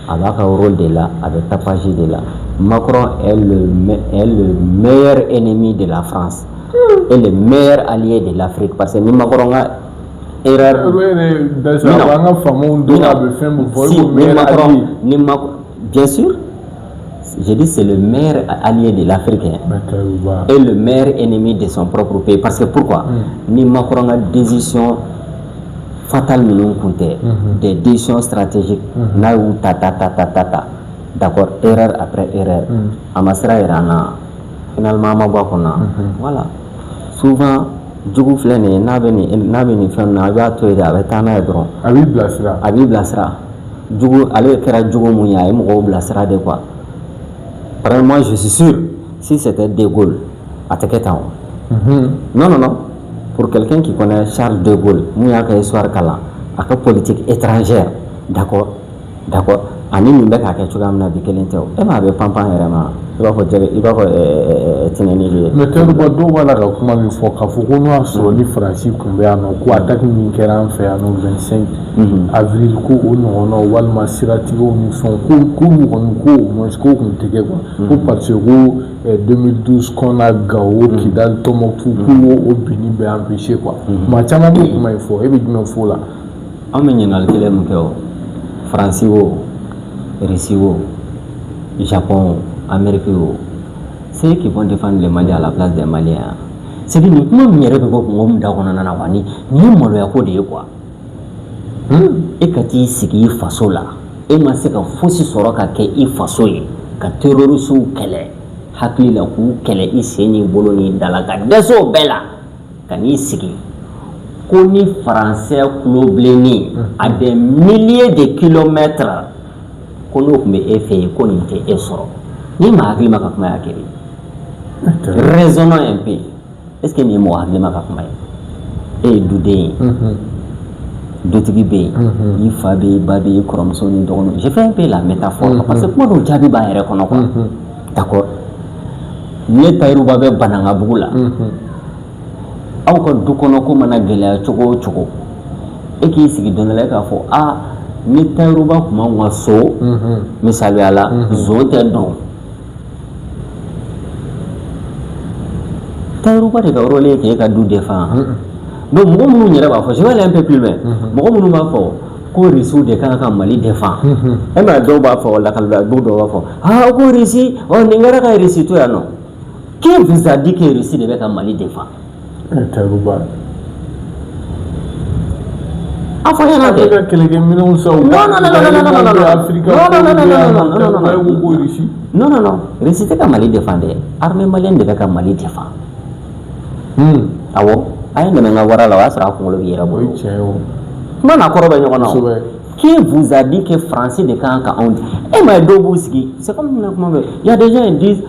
a b'a ka rôle de là, a bɛ tapage de là. Macron est le meilleur ennemi de la France et le meilleur allié de l'Afrique parce que ni Macron a erreur bien sûr je dis c'est le meilleur allié de l'Afrique et le meilleur ennemi de son propre pays parce que pourquoi ni Macron a décision fatale minnu kun tɛ des décisions stratégiques n'a y'u ta d'accord erreur après erreur a ma sira yira an na finalement a ma bɔ a kɔnɔ voilà souvent jugu filɛ nin ye n'a bɛ nin fɛn na a b'a to yen de a bɛ taa n'a ye dɔrɔn a b'i bilasira jugu ale kɛra jugu mun ye a ye mɔgɔw bilasira de quoi. Par exemple moi je suis sûr si c'était De Gaulle a tɛ kɛ tan o non pour quelqu'un qui connaît Charles De Gaulle mun y'a ka histoire kalan a ka politique étrangère d'accord ani min bɛ k'a kɛ cogoya min na bi kelen tɛ o e m'a bɛ panpan yɛrɛ ma i b'a fɔ tinɛni de ye. mais tɛruba dɔw b'a la ka kuma min fɔ k'a fɔ ko n'o y'a sɔrɔ ni Faransi kun bɛ yan nɔ ko attaque min kɛra an fɛ yan nɔ 25 avril ko o ɲɔgɔnnaw walima siratigɛw ni fɛnw ko kɔni ko au moins ko kun tɛ kɛ quoi ko parce que ko 2012 kɔnna Gao Kidal Tombouctou ko o binni bɛ empêché quoi maa caman bɛ kuma in fɔ e bɛ jumɛn fɔ o la. An bɛ ɲininkali kelen min kɛ o Faransi o Russie o Japon Amérique o c'est eux qui vont défendre le Mali à la place des Maliens. C'est que ni kuma min yɛrɛ bɛ bɔ kungo min da kɔnɔna na quoi ni ye maloya ko de ye quoi e ka t'i sigi i faso la e ma se ka fosi sɔrɔ ka kɛ i faso ye ka terrorisiw kɛlɛ hakili la k'u kɛlɛ i sen n'i bolo n'i da la ka dɛsɛ o bɛɛ la ka n'i sigi ko ni Français kulobilenni à des milliers de kilomètres ko n'o tun bɛ e fɛ yen ko nin tɛ e sɔrɔ ni maa hakili ma ka kuma y'a kɛ raisonnons un peu est-ce que nin ye mɔgɔ hakili ma ka kuma ye e ye duden ye dutigi bɛ yen i fa bɛ yen i ba bɛ yen i kɔrɔmuso ni dɔgɔninw j'ai fait un peu la métaphore parce que kuma dɔw jaabi b'a yɛrɛ kɔnɔ quoi d'accord ne Tayiruba bɛ Banankabugu la aw ka du kɔnɔ ko mana gɛlɛya cogo o cogo e k'i sigi don dɔ la e k'a fɔ ni Tayiruba tun b'anw ka so misaliya la zon tɛ dɔn Tayiruba de ka rôle ye k'e ka du défend donc mɔgɔ minnu yɛrɛ b'a fɔ je vais aller un peu plus loin mɔgɔ minnu b'a fɔ ko Russiw de kan ka Mali défend e m'a dɔw b'a fɔ lakalibulabugu dɔw b'a fɔ ko Russie nin kɛra ka Russie to yan nɔ qui vous a dit que Russie de bɛ ka Mali défend Tayiruba a fɔ ɲɛna kɛ kɛlɛkɛminɛnw sa non Russie tɛ ka Mali défend dɛ armée malienne de bɛ ka Mali défend awɔ a ye dɛmɛ n ka wara la o y'a sɔrɔ a kunkolo bɛ yɛrɛ bolo kuma n'a kɔrɔ bɛ ɲɔgɔn na qui vous a dit que Français de kan ka anw e ma ye dɔw b'u sigi c'est comme kuma bɛ il y a des gens qui disent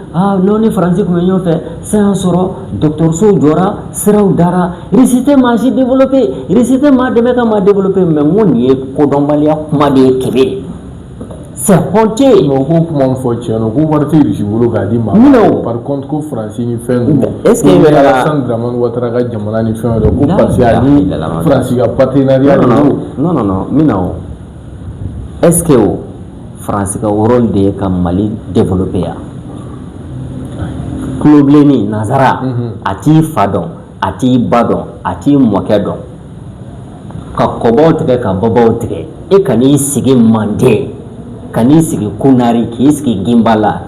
non ni Français tun bɛ ɲɔgɔn fɛ san y'a sɔrɔ dɔgɔtɔrɔsow jɔra siraw dara Russie tɛ maa si développé Russie tɛ maa dɛmɛ ka maa développé mais n ko nin ye kodɔnbaliya kuma de ye kɛmɛ c'est honteux. Non ko kuma min fɔ tiɲɛ don ko wari tɛ Russie bolo k'a di maa par contre ko Faransi ni fɛn ninnu est-ce que i bɛ Alassane Dramane Ouattara ka jamana ni fɛn dɔ ko parce que ani Faransi ka partenariat non min na o est-ce que o Faransi ka rôle de ye ka Mali développer yan kulobilenni nazara a t'i fa dɔn a t'i ba dɔn a t'i mɔkɛ dɔn ka kɔbaw tigɛ ka babaw tigɛ e ka n'i sigi Manden ka n'i sigi Kunari k'i sigi Gimbala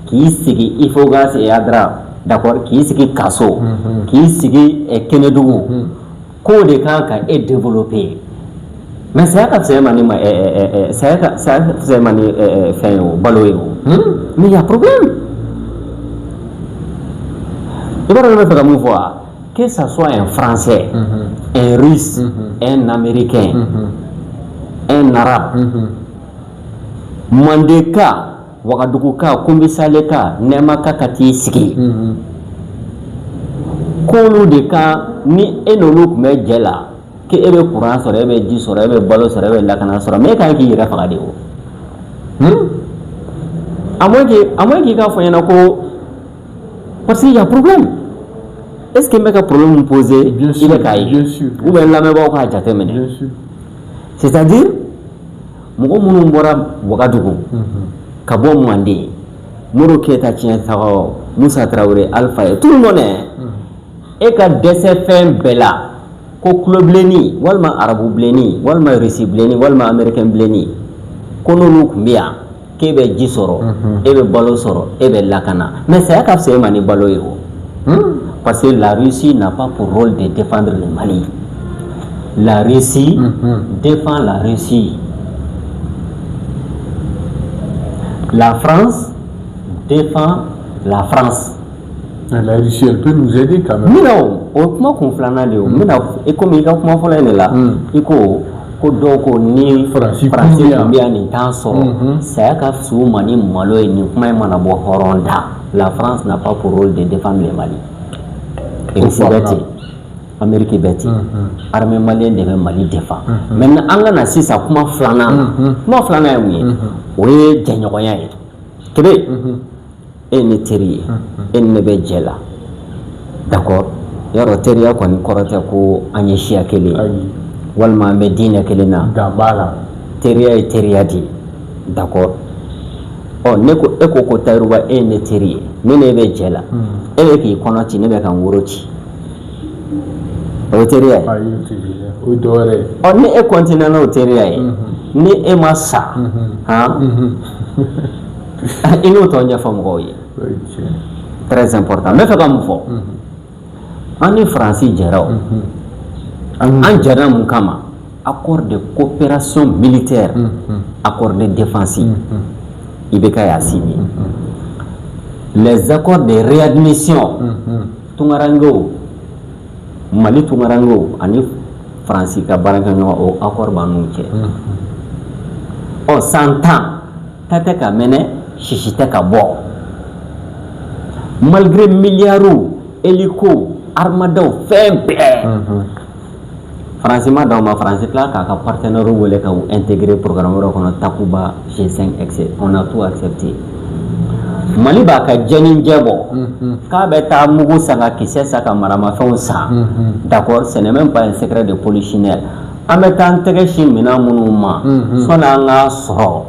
k'i sigi Ifogas et Adra d'accord k'i sigi Kaso k'i sigi Kenedugu k'o de kan ka e développer mais saya ka fisa mani saya ka fisa mani fɛn o balo ye o mais il y a problème i b'a dɔn ne bɛ fɛ ka mun fɔ wa que ça soit un français un russe un américain un arabe mandeka wagaduguka kumbisaleka nɛɛmaka ka t'i sigi k'olu de kan ni e n'olu tun bɛ jɛ la que e bɛ courant sɔrɔ e bɛ ji sɔrɔ e bɛ balo sɔrɔ e bɛ lakana sɔrɔ mais e kan k'i yɛrɛ faga de o à moins k'i k'a fɔ ɲɛna ko parce qu'il y a problème est-ce que n bɛ ka problème poser i bɛ k'a ye ou bien n lamɛnbagaw k'a jateminɛ c'est-à-dire mɔgɔ minnu bɔra Wagadugu ka bɔ Manden Moro Keyita Tiɲɛtagaw Musa Tarawele Alpha ye tout le monde e ka dɛsɛ fɛn bɛɛ la ko kulo bilenni walima arabu bilenni walima rusi bilenni walima américain bilenni ko n'olu tun bɛ yan k'e bɛ ji sɔrɔ e bɛ balo sɔrɔ e bɛ lakana mais saya ka fisa e ma ni balo ye o parce que la Russie n'a pas pour rôle de défendre le Mali. La Russie défend la Russie. La France défend la France. La Russie, elle peut nous aider quand même. Non, au kuma kun filanan de o n bɛna e komi i ka kuma fɔlɔ in de la i ko dɔw ko ni faransi tun bɛ yan nin t'an sɔrɔ saya ka fisa u ma ni malo ye nin kuma in mana bɔ hɔrɔn da. La France n'a pas pour rôle de défendre le Mali. Russie bɛ ten Amérique bɛ ten armée malienne de bɛ Mali défend. Maintenant an ka na sisan kuma filanan ye mun ye o ye jɛɲɔgɔnya ye kebe e ni teri ye e ni ne bɛ jɛ la d'accord yɔrɔ teriya kɔni kɔrɔ tɛ ko an ye siya kelen walima an bɛ diinɛ kelen na teriya ye teriya de d'accord ne ko e ko Tayiruba e ne teri ye ne ne bɛ jɛ la e bɛ k'i kɔnɔ ci ne bɛ ka n woro ci o ye teriya ye ni e continue n'o teriya ye ni e ma sa i n'o tɔ ɲɛfɔ mɔgɔw ye très important n bɛ fɛ ka mun fɔ an ni Faransi jɛra o an jɛra mun kama accord de coopération militaire accord de défense IBK y'a signé les accords de réadmission Tungarango Mali Tungarango ani Faransi ka baarakɛɲɔgɔn o accord b'an n'u cɛ 100 ans ta tɛ ka mɛnɛ sisi tɛ ka bɔ malgré milliards hélico armadaw fɛn bɛɛ Faransi ma d'aw ma Faransi tila k'a ka partenaire wele ka u intégrer programme wɛrɛ kɔnɔ Takuba G5 etc on a tout accepté Mali b'a ka jɛnijɛ bɔ k'a bɛ taa mugu san ka kisɛ san ka maramafɛnw san d'accord ce n'est même pas un secret de polichinelle an bɛ taa an tɛgɛ si minɛn minnu ma sɔnni an k'a sɔrɔ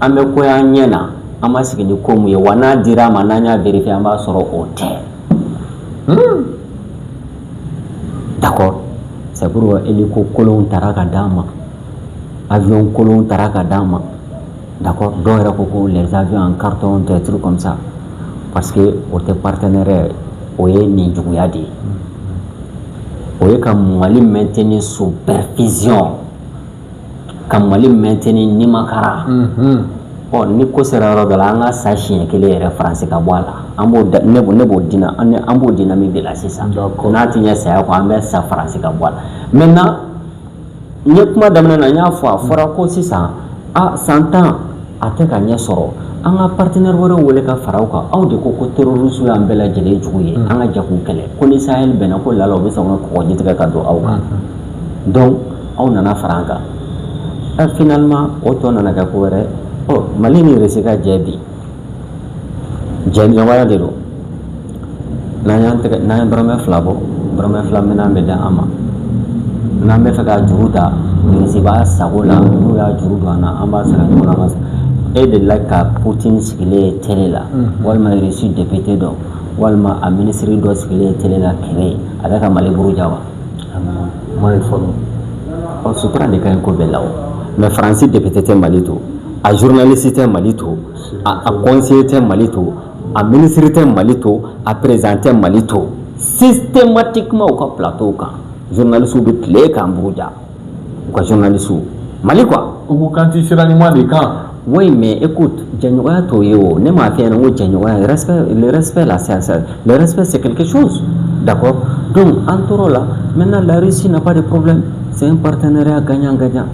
an bɛ ko y'an ɲɛ na an ma sigi ni ko mun ye wa n'a dira an ma n'an y'a vérifier an b'a sɔrɔ o tɛ d'accord c'est pour hélico kolonw taara ka d'an ma avion kolonw taara ka d'an ma d'accord dɔw yɛrɛ ko les avions en carton des trucs comme ça parce que o tɛ partenaire o ye nin juguya de ye o ye ka Mali maintenir sous perfusion ka Mali maintenir nimakara ni ko sera yɔrɔ dɔ la an ka sa siɲɛ kelen yɛrɛ Faransi ka bɔ a la an b'o dynamique de la sisan n'a ti ɲɛ saya kɔ an bɛ sa Faransi ka bɔ a la maintenant n ye kuma daminɛ na n y'a fɔ a fɔra ko sisan 100 ans a tɛ ka ɲɛ sɔrɔ an ka partenaire wɛrɛw wele ka fara u kan aw de ko terroriste y'an bɛɛ lajɛlen jugu ye an ka jɛ k'u kɛlɛ ko ni Sahel bɛnna ko lala u bɛ sɔn ka kɔgɔji tigɛ ka don aw kan donc aw nana fara an kan finalement o tɔ nana kɛ ko wɛrɛ Mali ni Russie ka jɛ bi jɛɲɔgɔnya de don n'an ye dɔrɔmɛ 2 bɔ dɔrɔmɛ 2 minɛn bɛ di an ma n'an bɛ fɛ ka juru ta Russie b'a sago la n'u y'a juru don an na an b'a sara ɲɔgɔn na e delila ka Poutine sigilen ye télé la walima Russie député dɔ walima a ministre dɔ sigilen ye télé la kɛlɛ a bɛ ka Mali buruja wa ma ye fɔlɔ sutura de ka ɲi ko bɛɛ la o mais Faransi député tɛ Mali to a journaliste tɛ Mali to a conseiller tɛ Mali to a ministre tɛ Mali to a président tɛ Mali to systématiquement u ka plateau kan journalistes bɛ tile k'an buruja quoi journaliste Mali quoi. Ou quand il sera des camps. Oui, mais écoute, le respect là, le respect c'est quelque chose, d'accord. Donc en là, maintenant la Russie n'a pas de problème, c'est un partenariat gagnant-gagnant.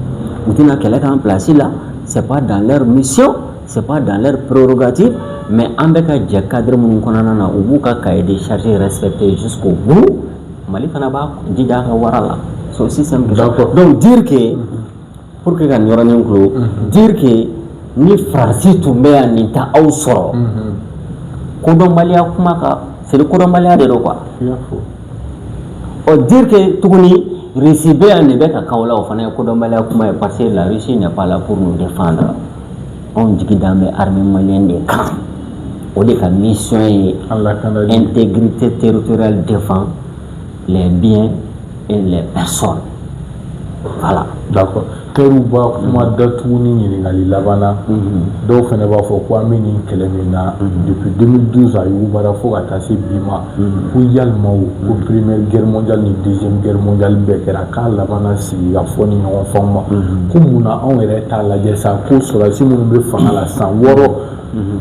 Maintenant qu'elle est en place là, c'est pas dans leur mission, c'est pas dans leur prérogative, mais en tout cas, cadre mon konana ou buka cahier des charges respecté jusqu'au bout. Mali fanaba dida ka warala. C'est aussi simple. D'accord. Donc dire que pour que gagne dire que ni farsi tun bɛ yan nin ta aw sɔrɔ kodɔnbaliya kuma kan c'est le kodɔnbaliya de don quoi dire que tuguni Russie bɛ yan nin bɛ ka k'aw la o fana ye kodɔnbaliya kuma ye parce que la Russie n'est pas là pour nous défendre anw jigi d'an bɛ armée malienne de kan o de ka mission ye intégrité territoriale défend les biens et les personnes voilà. D'accord. Teruba kuma datuguni ɲininkali laban na dɔw fana b'a fɔ ko an bɛ nin kɛlɛ min na depuis 2012 a yugubara fo ka taa se bi ma ko yalima ko première guerre mondiale ni deuxième guerre mondiale bɛɛ kɛra k'a laban na sigi ka fɔ ni ɲɔgɔn faamu ma ko munna anw yɛrɛ t'a lajɛ sa ko sɔrɔdasi minnu bɛ fanga la san 6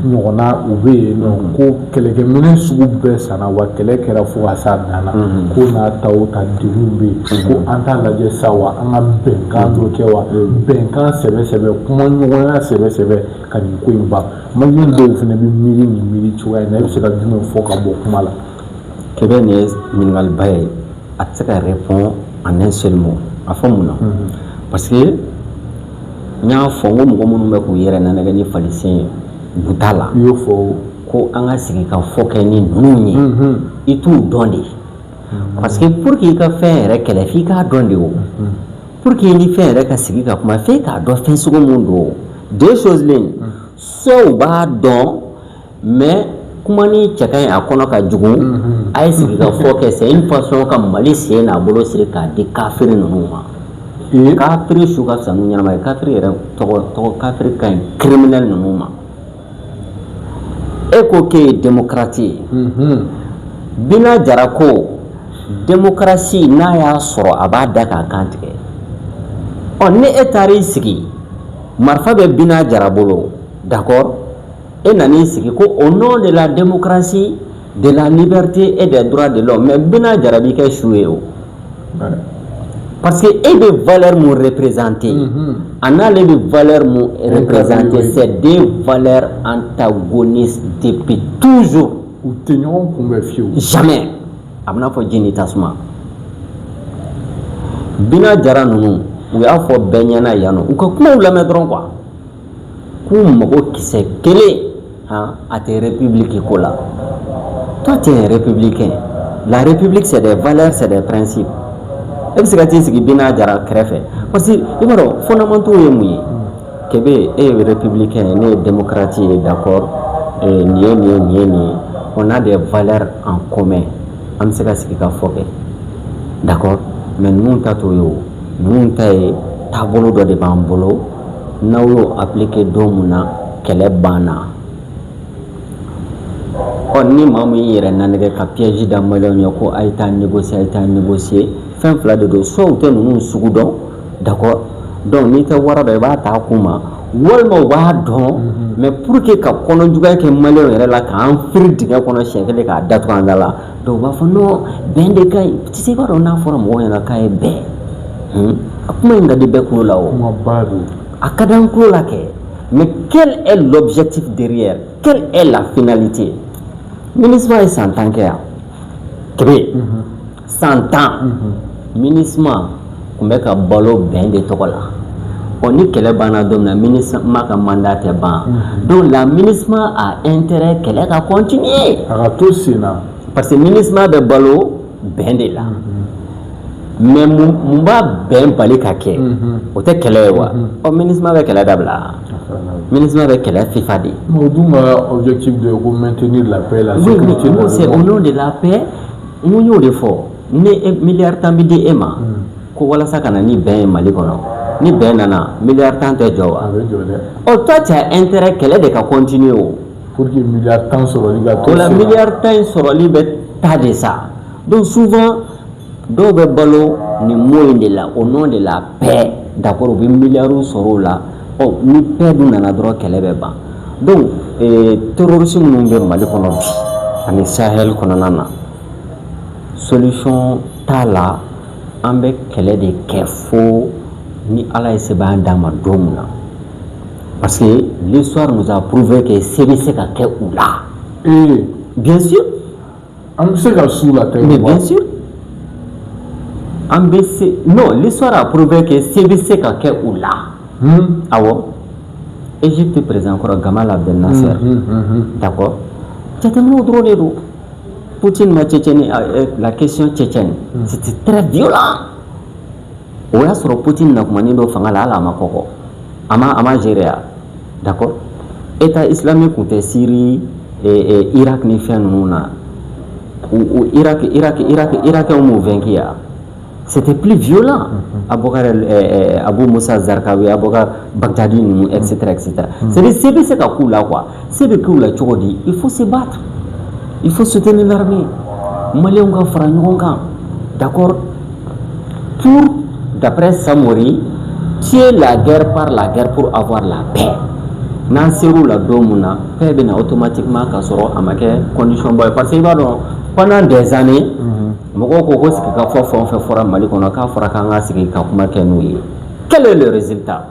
ɲɔgɔnna u bɛ yen nɔ ko kɛlɛkɛminɛn sugu bɛɛ sanna wa kɛlɛ kɛra fo ka s'a dan na ko n'a ta o ta degun bɛ yen ko an t'a lajɛ sa wa an ka bɛnkan dɔ kɛ wa bɛnkan sɛbɛ kuma ɲɔgɔnya sɛbɛ ka nin ko in ban maliyɛn dɔw fana bɛ miiri nin miiri cogoya in na i bɛ se ka jumɛn fɔ ka bɔ kuma la. Kɛbɛ nin ye ɲininkaliba ye a tɛ se ka répondre en un seul mot a fɔ mun na parce que n y'a fɔ n ko mɔgɔ minnu bɛ k'u yɛrɛ nanɛgɛ ni falisen ye buta la i y'o fɔ ko an ka sigi ka fɔ kɛ ni ninnu ye i t'u dɔn de parce que pour que i ka fɛn yɛrɛ kɛlɛ f'i k'a dɔn de o pour que ni fɛn yɛrɛ ka sigi ka kuma f'e k'a dɔn fɛn sugu mun don deux choses le soit u b'a dɔn mais kuma ni cɛ ka ɲi a kɔnɔ ka jugu a ye sigi ka fɔ kɛ c'est une façon ka Mali sen n'a bolo siri k'a di kafiri ninnu ma kafiri su ka fisa n'u ɲɛnama ye kafiri yɛrɛ tɔgɔ kafiri ka ɲi criminel ninnu ma e ko k'e ye démocrate ye Bina Jara ko démocratie n'a y'a sɔrɔ a b'a da k'a kan tigɛ ni e taar'i sigi marifa bɛ Bina Jara bolo d'accord e nan'i sigi ko au nom de la démocratie de la liberté et des droits de l'homme mais Bina Jara b'i kɛ su ye o parce que e bɛ valeur mun représenter a n'ale bɛ valeur mun représenter c'est des valeurs antagonistes depuis toujours u tɛ ɲɔgɔn kunbɛn fiyewu jamais a bɛna fɔ ji ni tasuma Bina Jara ninnu u y'a fɔ bɛɛ ɲɛna yan nɔ u ka kumaw lamɛn dɔrɔn quoi k'u mago kisɛ kelen a tɛ république ko la toi tu es un républicain la république c'est des valeurs c'est des principes e bɛ se ka t'i sigi Bina Jara kɛrɛfɛ parce que i b'a dɔn fondamentaux ye mun ye Kɛbɛ e ye républicain ne ye démocrate ye d'accord nin ye on a des valeurs en commun an bɛ se ka sigi ka fɔ kɛ d'accord mais ninnu ta t'o ye o ninnu ta ye taabolo dɔ de b'an bolo n'aw y'o appliquer don mun na kɛlɛ banna ni maa min y'i yɛrɛ nanɛgɛ ka piège da maliyɛnw ye ko a ye taa négocier fɛn fila de don soit u tɛ ninnu sugu dɔn d'accord donc n'i tɛ wara dɔn i b'a ta a kun ma walima u b'a dɔn mais pour que ka kɔnɔ juguya kɛ maliyɛnw yɛrɛ la k'an firi dingɛ kɔnɔ siɲɛ kelen k'a datugu an da la donc u b'a fɔ non bɛn de ka ɲi tu sais i b'a dɔn n'a fɔra mɔgɔw ɲɛna k'a ye bɛn a kuma in ka di bɛɛ kulo la o a ka d'an kulo la kɛ mais quel est l'objectif derrière quelle est la finalité MINUSMA ye san 10 kɛ yan Kɛbɛ san 10 MINUSMA tun bɛ ka balo bɛn de tɔgɔ la ni kɛlɛ banna don min na MINUSMA ka mandat tɛ ban donc la MINUSMA a intérêt kɛlɛ ka continuer a ka to sen na parce que MINUSMA bɛ balo bɛn de la mais mun b'a bɛn bali ka kɛ o tɛ kɛlɛ ye wa MINUSMA bɛ kɛlɛ dabila MINUSMA bɛ kɛlɛ FIFA de o dun ka objectif de ko maintenir la paix la sécurité c'est au nom de la paix n y'o de fɔ ne miliyari 10 bɛ di e ma ko walasa ka na ni bɛn ye Mali kɔnɔ ni bɛn nana miliyari 10 tɛ jɔ wa a bɛ jɔ dɛ toi tu as intérêt kɛlɛ de ka continuer o pour que miliyari 10 sɔrɔli ka to o la miliyari 10 in sɔrɔli bɛ taa de sa donc souvent dɔw bɛ balo ni mot de la au nom de la paix d'accord bi milliards soro la ni paix dun nana dɔrɔn kɛlɛ bɛ ban donc terrorisme minnu bɛ Mali kɔnɔ bi ani Sahel kɔnɔna na solution t'a la an bɛ kɛlɛ de kɛ fo ni Ala ye sɛbɛn d'an ma don min na parce que l'histoire nous a prouvé que se bɛ se ka kɛ u la bien sûr an bɛ se ka su la mais bien sûr non, l'histoire a prouvé que se bɛ se ka kɛ u la awɔ Égypte président kɔrɔ Gamal Abdel Nasser d'accord jateminɛw dɔrɔn de don Poutine ma Tchétchénie la question tchétchène c'était très violent o y'a sɔrɔ Poutine na kuma ni dɔ fanga la hali a ma kɔkɔ a ma gérer d'accord État islamique tun tɛ Syrie Irak ni fɛn ninnu na Irakɛnw m'u vaincu ya c'était plus violent Abou Moussa Zarqawi Aboubacar Bagdadi ninnu etc c'est-à-dire se bɛ se ka k'u la quoi se bɛ k'u la cogo di il faut se battre il faut soutenir l'armée Maliens ka fara ɲɔgɔn kan d'accord pour d'après Samori tuer la guerre par la guerre pour avoir la paix n'an ser'u la don min na paix bɛ na automatiquement ka sɔrɔ a ma kɛ condition ba ye parce que i b'a dɔn pendant des années mɔgɔw ko sigi ka fɔ fɛn o fɛn fɔra Mali kɔnɔ k'a fɔra k'an ka sigi ka kuma kɛ n'u ye quel est le résultat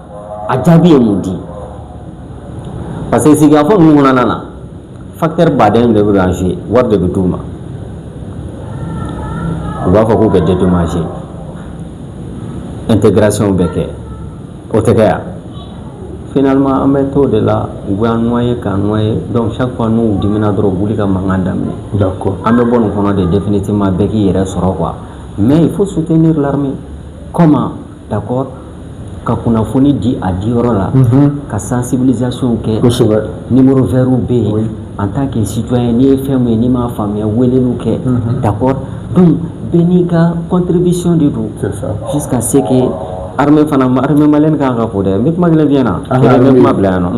a jaabi ye mun di parce que sigikafɔ ninnu kɔnɔna na facteur baden de bɛ jouer wari de bɛ d'u ma u b'a fɔ k'u bɛ dédommager intégration bɛ kɛ o tɛ kɛ yan finalement an bɛ to de la u b'an noyer k'an noyer donc chaque fois n'u dimina dɔrɔn u b'uli ka mankan daminɛ d'accord an bɛ bɔ nin kɔnɔ de définitivement bɛɛ k'i yɛrɛ sɔrɔ quoi mais il faut soutenir l'armée comment d'accord ka kunnafoni di a diyɔrɔ la ka sensibilisation kɛ numéro vert bɛ yen en tant que citoyen n'i ye fɛn min ye n'i m'a faamuya weleliw kɛ d'accord donc bɛɛ n'i ka contribution de don jusqu'à ce que armée malienne kan ka fo dɛ n bɛ kuma kelen f'i ɲɛna kelen bɛ kuma bila yan nɔ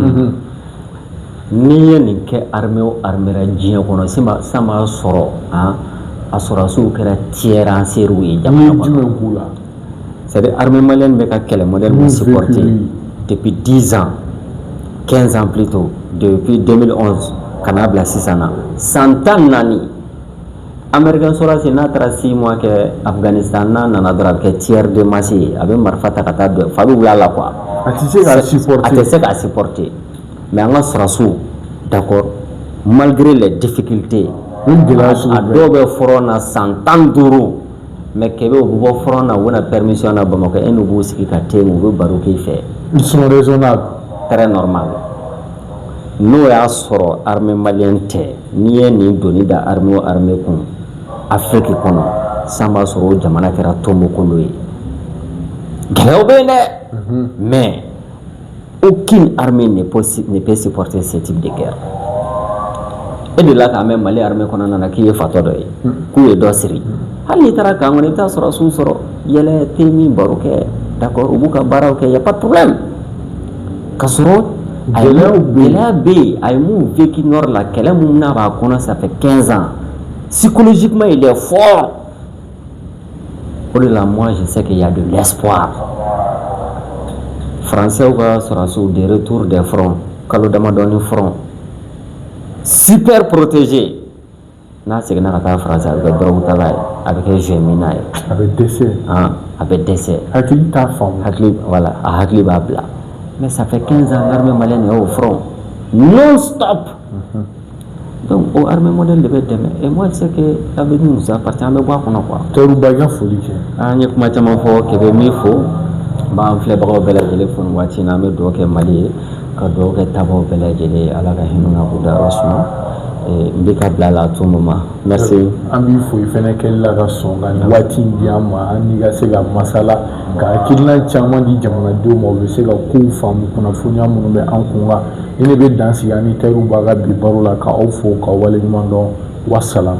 n'i ye nin kɛ armée o armée la diɲɛ kɔnɔ sisan b'a sɔrɔ a sɔrɔdasiw kɛra tiers-ranciers ye jamana kɔnɔ c'est-à-dire armée malienne bɛ ka kɛlɛ modèle min supporté depuis 10 ans 15 ans plutôt depuis 2011 ka n'a bila sisan na san 14 américain sɔrɔdasi n'a taara 6 mois kɛ Afghanistan n'a nana dɔrɔn a bɛ kɛ tiers de masse ye a bɛ marifa ta ka taa don fa bɛ wuli a la quoi a tɛ se k'a supporter mais an ka sɔrɔdasiw d'accord malgré les difficultés a dɔw bɛ front na san 15 mais kɛbɛ u bɛ bɔ front na u bɛna permission na Bamakɔ e n'u b'u sigi ka thé min u bɛ baro k'i fɛ ils sont raisonnables très normal n'o y'a sɔrɔ armée malienne tɛ n'i ye nin doni da armée o armée kun Afrique kɔnɔ san b'a sɔrɔ o jamana kɛra tomokolo ye gɛlɛyaw bɛ yen dɛ mais aucune armée ne peut supporter ce type de guerre e de la k'a mɛn Mali armée kɔnɔna na k'i ye fatɔ dɔ ye k'u ye dɔ siri hali n'i taara kan kɔnɔ i bɛ taa sɔrɔdasiw sɔrɔ yɛlɛ temi baro kɛ d'accord u b'u ka baaraw kɛ y a pas de problème ka sɔrɔ gɛlɛya bɛ yen a ye mun vécu nord la kɛlɛ mun n'a b'a kɔnɔ ça fait 15 ans psychologiquement il est fort o de la moi je sais qu'il y a de l'espoir français ka sɔrɔdasiw de retour des fronts kalo damadɔni front super protégé n'a seginna ka taa France a bɛ kɛ dɔrɔgu taga ye a bɛ kɛ gémina ye a bɛ dɛsɛ a bɛ dɛsɛ hakili t'a faamu voilà a hakili b'a bila mais ça fait 15 ans l'armée malienne est au front non stop donc o armée modèle de bɛ dɛmɛ et moi je sais que l'avenir nous appartient an bɛ bɔ a kɔnɔ quoi Taruba i ka foli kɛ an ye kuma caman fɔ Kɛbɛ min fo n b'an filɛbagaw bɛɛ lajɛlen fo nin waati in na an bɛ dugawu kɛ Mali ye ka dugawu kɛ tabaw bɛɛ lajɛlen Ala ka hinɛ na k'u dayɔrɔ suma n bɛ ka bila la à tout moment merci an b'i fo i fɛnɛ kɛli la ka sɔn ka nin waati in di an ma an n'i ka se ka masala ka hakilina caman di jamanadenw ma u bɛ se ka kow faamu kunnafoniya minnu bɛ an kun kan i ne bɛ dan sigi an ni Taruba ka bi baro la k'aw fo k'aw waleɲuman dɔn wassalam